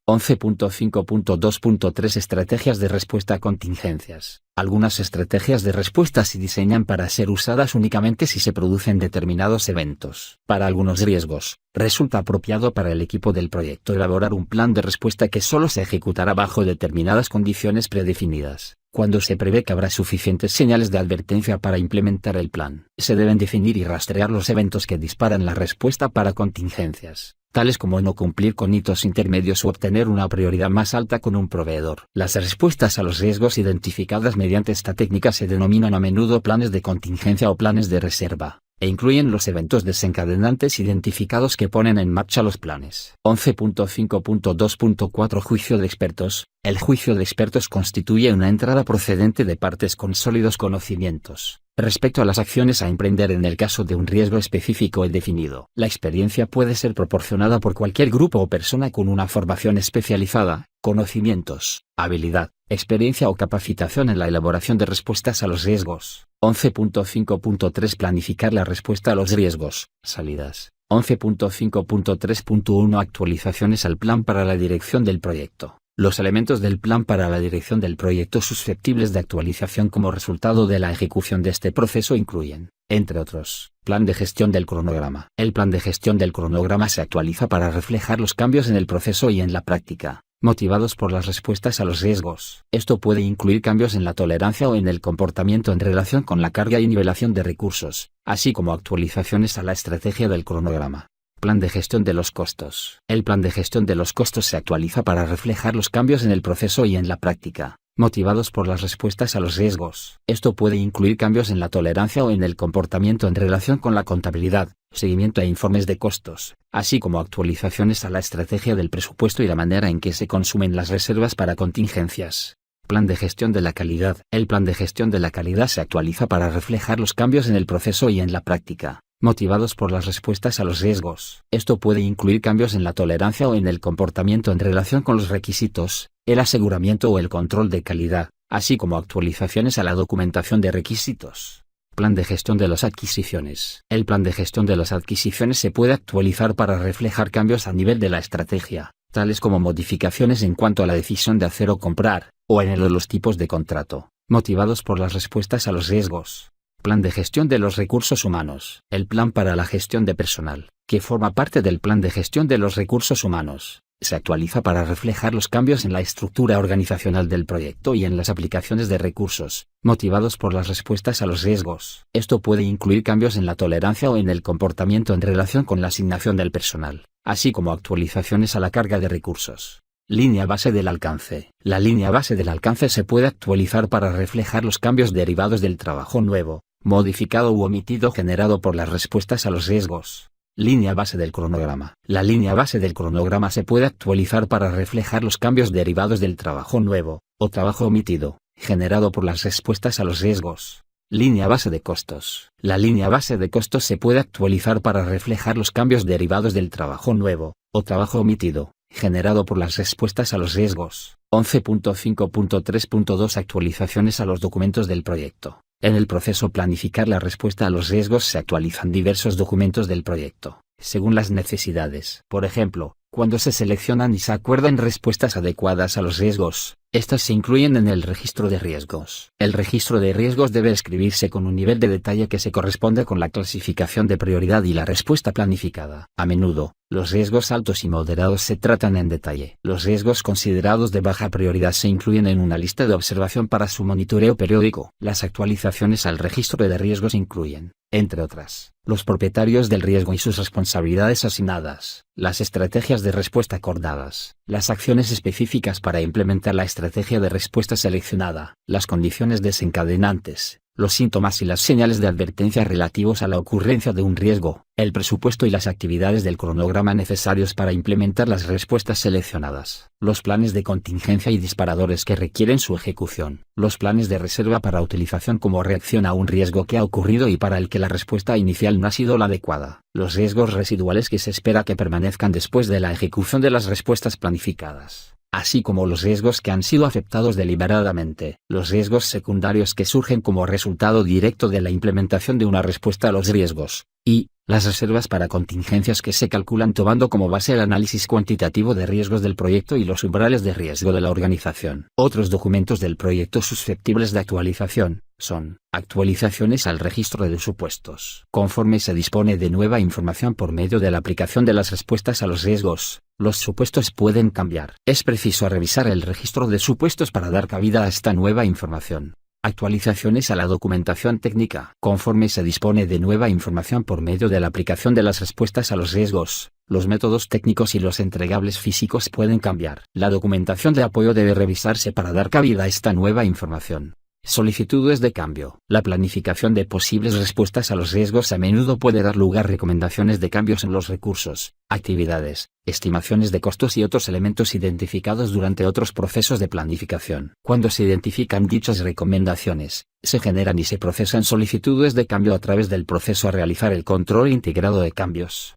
11.5.2.3 Estrategias de respuesta a contingencias. Algunas estrategias de respuesta se diseñan para ser usadas únicamente si se producen determinados eventos. Para algunos riesgos, resulta apropiado para el equipo del proyecto elaborar un plan de respuesta que solo se ejecutará bajo determinadas condiciones predefinidas. Cuando se prevé que habrá suficientes señales de advertencia para implementar el plan, se deben definir y rastrear los eventos que disparan la respuesta para contingencias, tales como no cumplir con hitos intermedios o obtener una prioridad más alta con un proveedor. Las respuestas a los riesgos identificadas mediante esta técnica se denominan a menudo planes de contingencia o planes de reserva, e incluyen los eventos desencadenantes identificados que ponen en marcha los planes. 11.5.2.4 Juicio de expertos. El juicio de expertos constituye una entrada procedente de partes con sólidos conocimientos, Respecto a las acciones a emprender en el caso de un riesgo específico y definido, la experiencia puede ser proporcionada por cualquier grupo o persona con una formación especializada, conocimientos, habilidad, experiencia o capacitación en la elaboración de respuestas a los riesgos. 11.5.3 Planificar la respuesta a los riesgos, salidas. 11.5.3.1 Actualizaciones al plan para la dirección del proyecto. Los elementos del plan para la dirección del proyecto susceptibles de actualización como resultado de la ejecución de este proceso incluyen, entre otros, plan de gestión del cronograma. El plan de gestión del cronograma se actualiza para reflejar los cambios en el proceso y en la práctica, motivados por las respuestas a los riesgos. Esto puede incluir cambios en la tolerancia o en el comportamiento en relación con la carga y nivelación de recursos, así como actualizaciones a la estrategia del cronograma. Plan de gestión de los costos. El plan de gestión de los costos se actualiza para reflejar los cambios en el proceso y en la práctica, motivados por las respuestas a los riesgos. Esto puede incluir cambios en la tolerancia o en el comportamiento en relación con la contabilidad, seguimiento e informes de costos, así como actualizaciones a la estrategia del presupuesto y la manera en que se consumen las reservas para contingencias. Plan de gestión de la calidad. El plan de gestión de la calidad se actualiza para reflejar los cambios en el proceso y en la práctica, motivados por las respuestas a los riesgos. Esto puede incluir cambios en la tolerancia o en el comportamiento en relación con los requisitos, el aseguramiento o el control de calidad, así como actualizaciones a la documentación de requisitos. Plan de gestión de las adquisiciones. El plan de gestión de las adquisiciones se puede actualizar para reflejar cambios a nivel de la estrategia, tales como modificaciones en cuanto a la decisión de hacer o comprar, o en el de los tipos de contrato, motivados por las respuestas a los riesgos. Plan de gestión de los recursos humanos. El plan para la gestión de personal, que forma parte del plan de gestión de los recursos humanos, se actualiza para reflejar los cambios en la estructura organizacional del proyecto y en las aplicaciones de recursos, motivados por las respuestas a los riesgos. Esto puede incluir cambios en la tolerancia o en el comportamiento en relación con la asignación del personal, así como actualizaciones a la carga de recursos. Línea base del alcance. La línea base del alcance se puede actualizar para reflejar los cambios derivados del trabajo nuevo, modificado u omitido generado por las respuestas a los riesgos. Línea base del cronograma. La línea base del cronograma se puede actualizar para reflejar los cambios derivados del trabajo nuevo, o trabajo omitido, generado por las respuestas a los riesgos. Línea base de costos. La línea base de costos se puede actualizar para reflejar los cambios derivados del trabajo nuevo, o trabajo omitido, generado por las respuestas a los riesgos. 11.5.3.2 Actualizaciones a los documentos del proyecto. En el proceso planificar la respuesta a los riesgos se actualizan diversos documentos del proyecto, según las necesidades. Por ejemplo, cuando se seleccionan y se acuerdan respuestas adecuadas a los riesgos, estas se incluyen en el registro de riesgos. El registro de riesgos debe escribirse con un nivel de detalle que se corresponde con la clasificación de prioridad y la respuesta planificada. A menudo, los riesgos altos y moderados se tratan en detalle. Los riesgos considerados de baja prioridad se incluyen en una lista de observación para su monitoreo periódico. Las actualizaciones al registro de riesgos incluyen, entre otras, los propietarios del riesgo y sus responsabilidades asignadas, las estrategias de respuesta acordadas, las acciones específicas para implementar la estrategia de respuesta seleccionada, las condiciones desencadenantes, los síntomas y las señales de advertencia relativos a la ocurrencia de un riesgo, el presupuesto y las actividades del cronograma necesarios para implementar las respuestas seleccionadas, los planes de contingencia y disparadores que requieren su ejecución, los planes de reserva para utilización como reacción a un riesgo que ha ocurrido y para el que la respuesta inicial no ha sido la adecuada, los riesgos residuales que se espera que permanezcan después de la ejecución de las respuestas planificadas, así como los riesgos que han sido aceptados deliberadamente, los riesgos secundarios que surgen como resultado directo de la implementación de una respuesta a los riesgos, y las reservas para contingencias que se calculan tomando como base el análisis cuantitativo de riesgos del proyecto y los umbrales de riesgo de la organización. Otros documentos del proyecto susceptibles de actualización son actualizaciones al registro de supuestos. Conforme se dispone de nueva información por medio de la aplicación de las respuestas a los riesgos, los supuestos pueden cambiar. Es preciso revisar el registro de supuestos para dar cabida a esta nueva información. Actualizaciones a la documentación técnica. Conforme se dispone de nueva información por medio de la aplicación de las respuestas a los riesgos, los métodos técnicos y los entregables físicos pueden cambiar. La documentación de apoyo debe revisarse para dar cabida a esta nueva información. Solicitudes de cambio. La planificación de posibles respuestas a los riesgos a menudo puede dar lugar a recomendaciones de cambios en los recursos, actividades, estimaciones de costos y otros elementos identificados durante otros procesos de planificación. Cuando se identifican dichas recomendaciones, se generan y se procesan solicitudes de cambio a través del proceso a realizar el control integrado de cambios.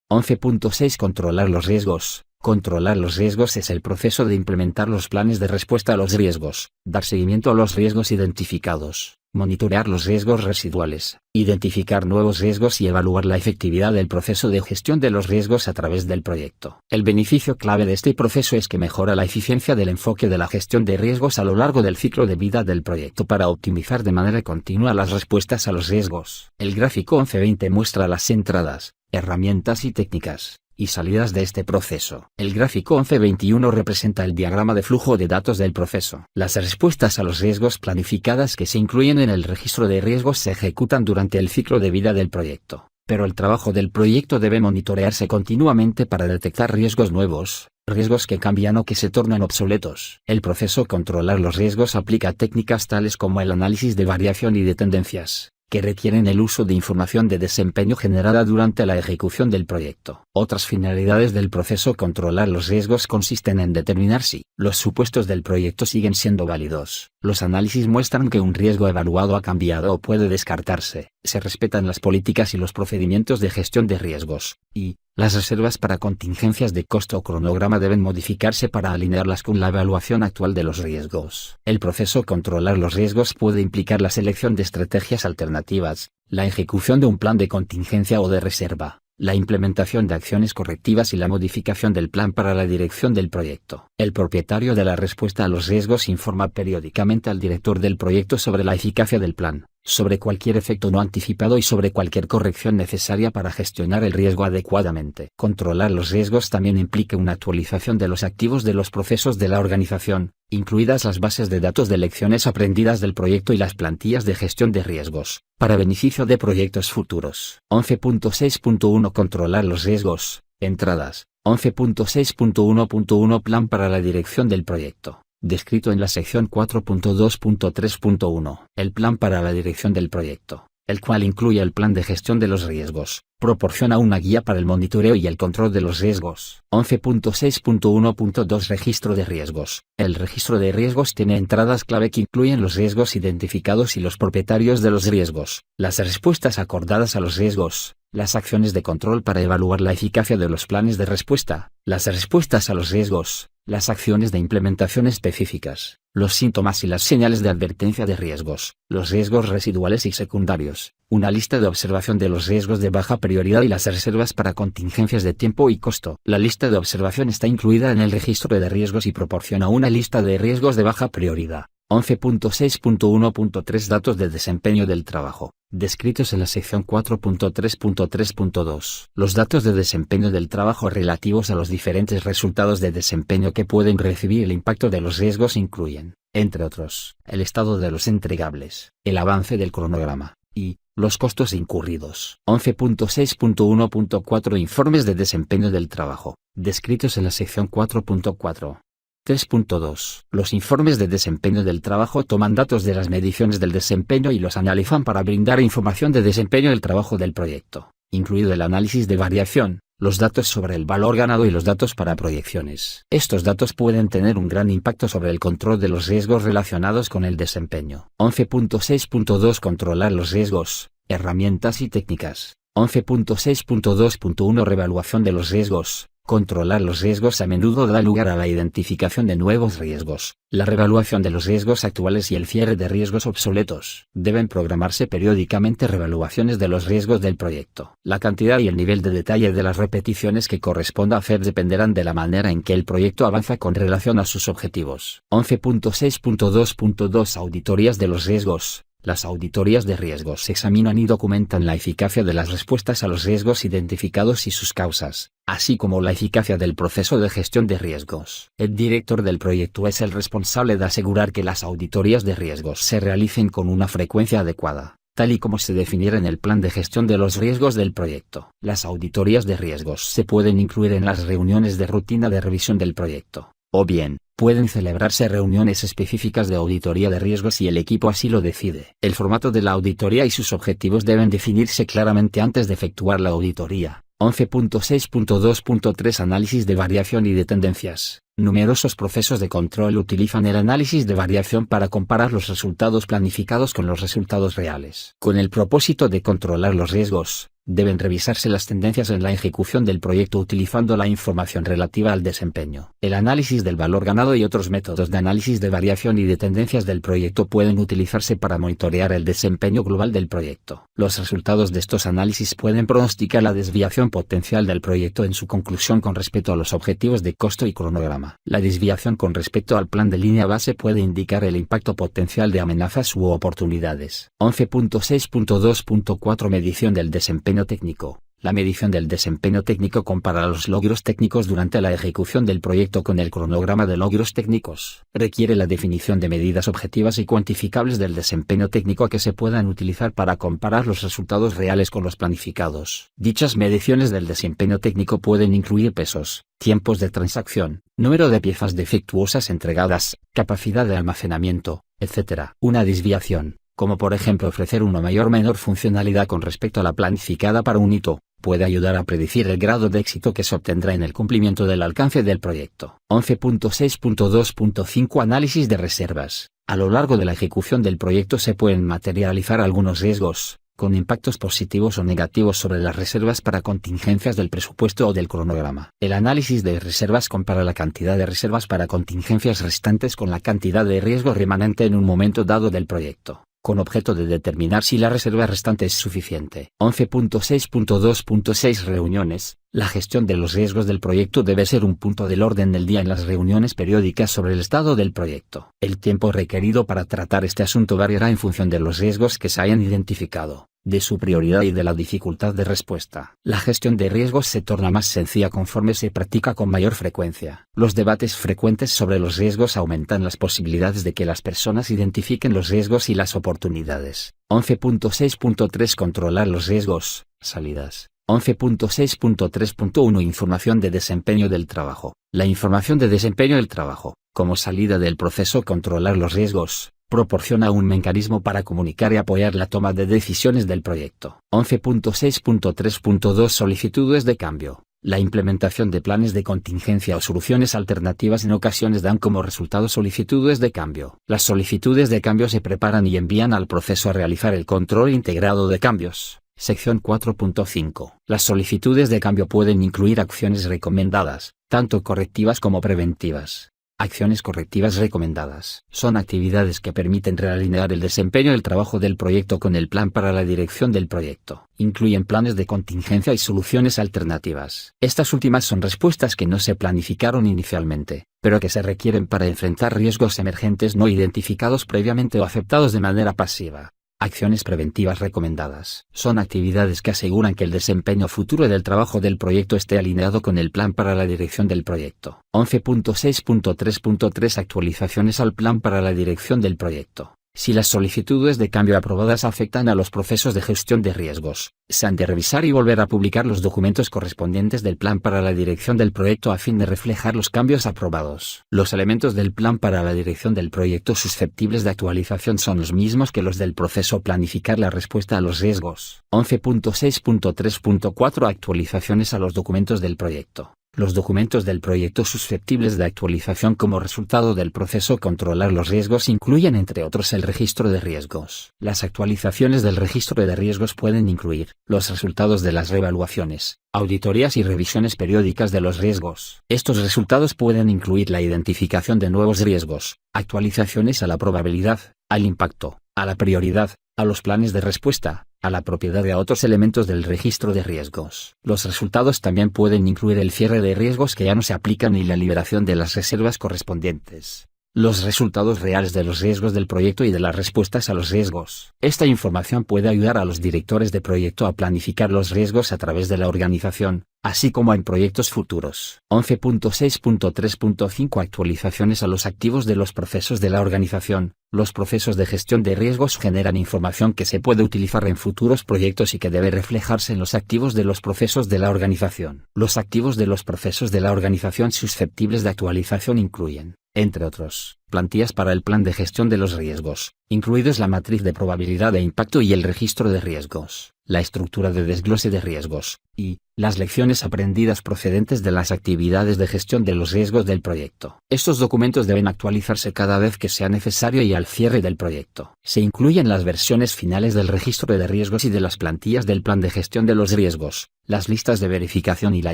11.6 Controlar los riesgos. Controlar los riesgos es el proceso de implementar los planes de respuesta a los riesgos, dar seguimiento a los riesgos identificados, monitorear los riesgos residuales, identificar nuevos riesgos y evaluar la efectividad del proceso de gestión de los riesgos a través del proyecto. El beneficio clave de este proceso es que mejora la eficiencia del enfoque de la gestión de riesgos a lo largo del ciclo de vida del proyecto para optimizar de manera continua las respuestas a los riesgos. El gráfico 11.20 muestra las entradas, herramientas y técnicas y salidas de este proceso. El gráfico 11.21 representa el diagrama de flujo de datos del proceso. Las respuestas a los riesgos planificadas que se incluyen en el registro de riesgos se ejecutan durante el ciclo de vida del proyecto, pero el trabajo del proyecto debe monitorearse continuamente para detectar riesgos nuevos, riesgos que cambian o que se tornan obsoletos. El proceso controlar los riesgos aplica técnicas tales como el análisis de variación y de tendencias, que requieren el uso de información de desempeño generada durante la ejecución del proyecto. Otras finalidades del proceso controlar los riesgos consisten en determinar si los supuestos del proyecto siguen siendo válidos. Los análisis muestran que un riesgo evaluado ha cambiado o puede descartarse, se respetan las políticas y los procedimientos de gestión de riesgos, y las reservas para contingencias de costo o cronograma deben modificarse para alinearlas con la evaluación actual de los riesgos. El proceso controlar los riesgos puede implicar la selección de estrategias alternativas, la ejecución de un plan de contingencia o de reserva, la implementación de acciones correctivas y la modificación del plan para la dirección del proyecto. El propietario de la respuesta a los riesgos informa periódicamente al director del proyecto sobre la eficacia del plan, sobre cualquier efecto no anticipado y sobre cualquier corrección necesaria para gestionar el riesgo adecuadamente. Controlar los riesgos también implica una actualización de los activos de los procesos de la organización, incluidas las bases de datos de lecciones aprendidas del proyecto y las plantillas de gestión de riesgos, para beneficio de proyectos futuros. 11.6.1 Controlar los riesgos. Entradas. 11.6.1.1 Plan para la dirección del proyecto. Descrito en la sección 4.2.3.1. El plan para la dirección del proyecto, el cual incluye el plan de gestión de los riesgos, proporciona una guía para el monitoreo y el control de los riesgos. 11.6.1.2 Registro de riesgos. El registro de riesgos tiene entradas clave que incluyen los riesgos identificados y los propietarios de los riesgos, las respuestas acordadas a los riesgos, las acciones de control para evaluar la eficacia de los planes de respuesta, las respuestas a los riesgos, las acciones de implementación específicas, los síntomas y las señales de advertencia de riesgos, los riesgos residuales y secundarios, una lista de observación de los riesgos de baja prioridad y las reservas para contingencias de tiempo y costo. La lista de observación está incluida en el registro de riesgos y proporciona una lista de riesgos de baja prioridad. 11.6.1.3 Datos de desempeño del trabajo, descritos en la sección 4.3.3.2. Los datos de desempeño del trabajo relativos a los diferentes resultados de desempeño que pueden recibir el impacto de los riesgos incluyen, entre otros, el estado de los entregables, el avance del cronograma, y los costos incurridos. 11.6.1.4 Informes de desempeño del trabajo, descritos en la sección 4.4. 3.2. Los informes de desempeño del trabajo toman datos de las mediciones del desempeño y los analizan para brindar información de desempeño del trabajo del proyecto, incluido el análisis de variación, los datos sobre el valor ganado y los datos para proyecciones. Estos datos pueden tener un gran impacto sobre el control de los riesgos relacionados con el desempeño. 11.6.2 Controlar los riesgos, herramientas y técnicas. 11.6.2.1 Reevaluación de los riesgos. Controlar los riesgos a menudo da lugar a la identificación de nuevos riesgos, la reevaluación de los riesgos actuales y el cierre de riesgos obsoletos. Deben programarse periódicamente reevaluaciones de los riesgos del proyecto. La cantidad y el nivel de detalle de las repeticiones que corresponda hacer dependerán de la manera en que el proyecto avanza con relación a sus objetivos. 11.6.2.2 Auditorías de los riesgos. Las auditorías de riesgos examinan y documentan la eficacia de las respuestas a los riesgos identificados y sus causas, así como la eficacia del proceso de gestión de riesgos. El director del proyecto es el responsable de asegurar que las auditorías de riesgos se realicen con una frecuencia adecuada, tal y como se definiera en el plan de gestión de los riesgos del proyecto. Las auditorías de riesgos se pueden incluir en las reuniones de rutina de revisión del proyecto, O bien, pueden celebrarse reuniones específicas de auditoría de riesgos si el equipo así lo decide. El formato de la auditoría y sus objetivos deben definirse claramente antes de efectuar la auditoría. 11.6.2.3 Análisis de variación y de tendencias. Numerosos procesos de control utilizan el análisis de variación para comparar los resultados planificados con los resultados reales. Con el propósito de controlar los riesgos, deben revisarse las tendencias en la ejecución del proyecto utilizando la información relativa al desempeño. El análisis del valor ganado y otros métodos de análisis de variación y de tendencias del proyecto pueden utilizarse para monitorear el desempeño global del proyecto. Los resultados de estos análisis pueden pronosticar la desviación potencial del proyecto en su conclusión con respecto a los objetivos de costo y cronograma. La desviación con respecto al plan de línea base puede indicar el impacto potencial de amenazas u oportunidades. 11.6.2.4 Medición del desempeño técnico. La medición del desempeño técnico compara los logros técnicos durante la ejecución del proyecto con el cronograma de logros técnicos. Requiere la definición de medidas objetivas y cuantificables del desempeño técnico que se puedan utilizar para comparar los resultados reales con los planificados. Dichas mediciones del desempeño técnico pueden incluir pesos, tiempos de transacción, número de piezas defectuosas entregadas, capacidad de almacenamiento, etc. Una desviación, como por ejemplo ofrecer una mayor o menor funcionalidad con respecto a la planificada para un hito, puede ayudar a predecir el grado de éxito que se obtendrá en el cumplimiento del alcance del proyecto. 11.6.2.5 Análisis de reservas. A lo largo de la ejecución del proyecto se pueden materializar algunos riesgos, con impactos positivos o negativos sobre las reservas para contingencias del presupuesto o del cronograma. El análisis de reservas compara la cantidad de reservas para contingencias restantes con la cantidad de riesgo remanente en un momento dado del proyecto, con objeto de determinar si la reserva restante es suficiente. 11.6.2.6 Reuniones. La gestión de los riesgos del proyecto debe ser un punto del orden del día en las reuniones periódicas sobre el estado del proyecto. El tiempo requerido para tratar este asunto variará en función de los riesgos que se hayan identificado, de su prioridad y de la dificultad de respuesta. La gestión de riesgos se torna más sencilla conforme se practica con mayor frecuencia. Los debates frecuentes sobre los riesgos aumentan las posibilidades de que las personas identifiquen los riesgos y las oportunidades. 11.6.3 Controlar los riesgos, salidas. 11.6.3.1 Información de desempeño del trabajo. La información de desempeño del trabajo, como salida del proceso controlar los riesgos, proporciona un mecanismo para comunicar y apoyar la toma de decisiones del proyecto. 11.6.3.2 Solicitudes de cambio. La implementación de planes de contingencia o soluciones alternativas en ocasiones dan como resultado solicitudes de cambio. Las solicitudes de cambio se preparan y envían al proceso a realizar el control integrado de cambios. Sección 4.5. Las solicitudes de cambio pueden incluir acciones recomendadas, tanto correctivas como preventivas. Acciones correctivas recomendadas son actividades que permiten realinear el desempeño del trabajo del proyecto con el plan para la dirección del proyecto. Incluyen planes de contingencia y soluciones alternativas. Estas últimas son respuestas que no se planificaron inicialmente, pero que se requieren para enfrentar riesgos emergentes no identificados previamente o aceptados de manera pasiva. Acciones preventivas recomendadas son actividades que aseguran que el desempeño futuro del trabajo del proyecto esté alineado con el plan para la dirección del proyecto. 11.6.3.3 Actualizaciones al plan para la dirección del proyecto. Si las solicitudes de cambio aprobadas afectan a los procesos de gestión de riesgos, se han de revisar y volver a publicar los documentos correspondientes del plan para la dirección del proyecto a fin de reflejar los cambios aprobados. Los elementos del plan para la dirección del proyecto susceptibles de actualización son los mismos que los del proceso planificar la respuesta a los riesgos. 11.6.3.4 Actualizaciones a los documentos del proyecto. Los documentos del proyecto susceptibles de actualización como resultado del proceso controlar los riesgos incluyen entre otros el registro de riesgos. Las actualizaciones del registro de riesgos pueden incluir los resultados de las reevaluaciones, auditorías y revisiones periódicas de los riesgos. Estos resultados pueden incluir la identificación de nuevos riesgos, actualizaciones a la probabilidad, al impacto, a la prioridad, a los planes de respuesta, a la propiedad y a otros elementos del registro de riesgos. Los resultados también pueden incluir el cierre de riesgos que ya no se aplican y la liberación de las reservas correspondientes. Los resultados reales de los riesgos del proyecto y de las respuestas a los riesgos. Esta información puede ayudar a los directores de proyecto a planificar los riesgos a través de la organización, así como en proyectos futuros. 11.6.3.5 Actualizaciones a los activos de los procesos de la organización. Los procesos de gestión de riesgos generan información que se puede utilizar en futuros proyectos y que debe reflejarse en los activos de los procesos de la organización. Los activos de los procesos de la organización susceptibles de actualización incluyen, entre otros, plantillas para el plan de gestión de los riesgos, incluidos la matriz de probabilidad de impacto y el registro de riesgos, la estructura de desglose de riesgos, y las lecciones aprendidas procedentes de las actividades de gestión de los riesgos del proyecto. Estos documentos deben actualizarse cada vez que sea necesario y al cierre del proyecto. Se incluyen las versiones finales del registro de riesgos y de las plantillas del plan de gestión de los riesgos, las listas de verificación y la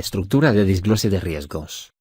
estructura de desglose de riesgos.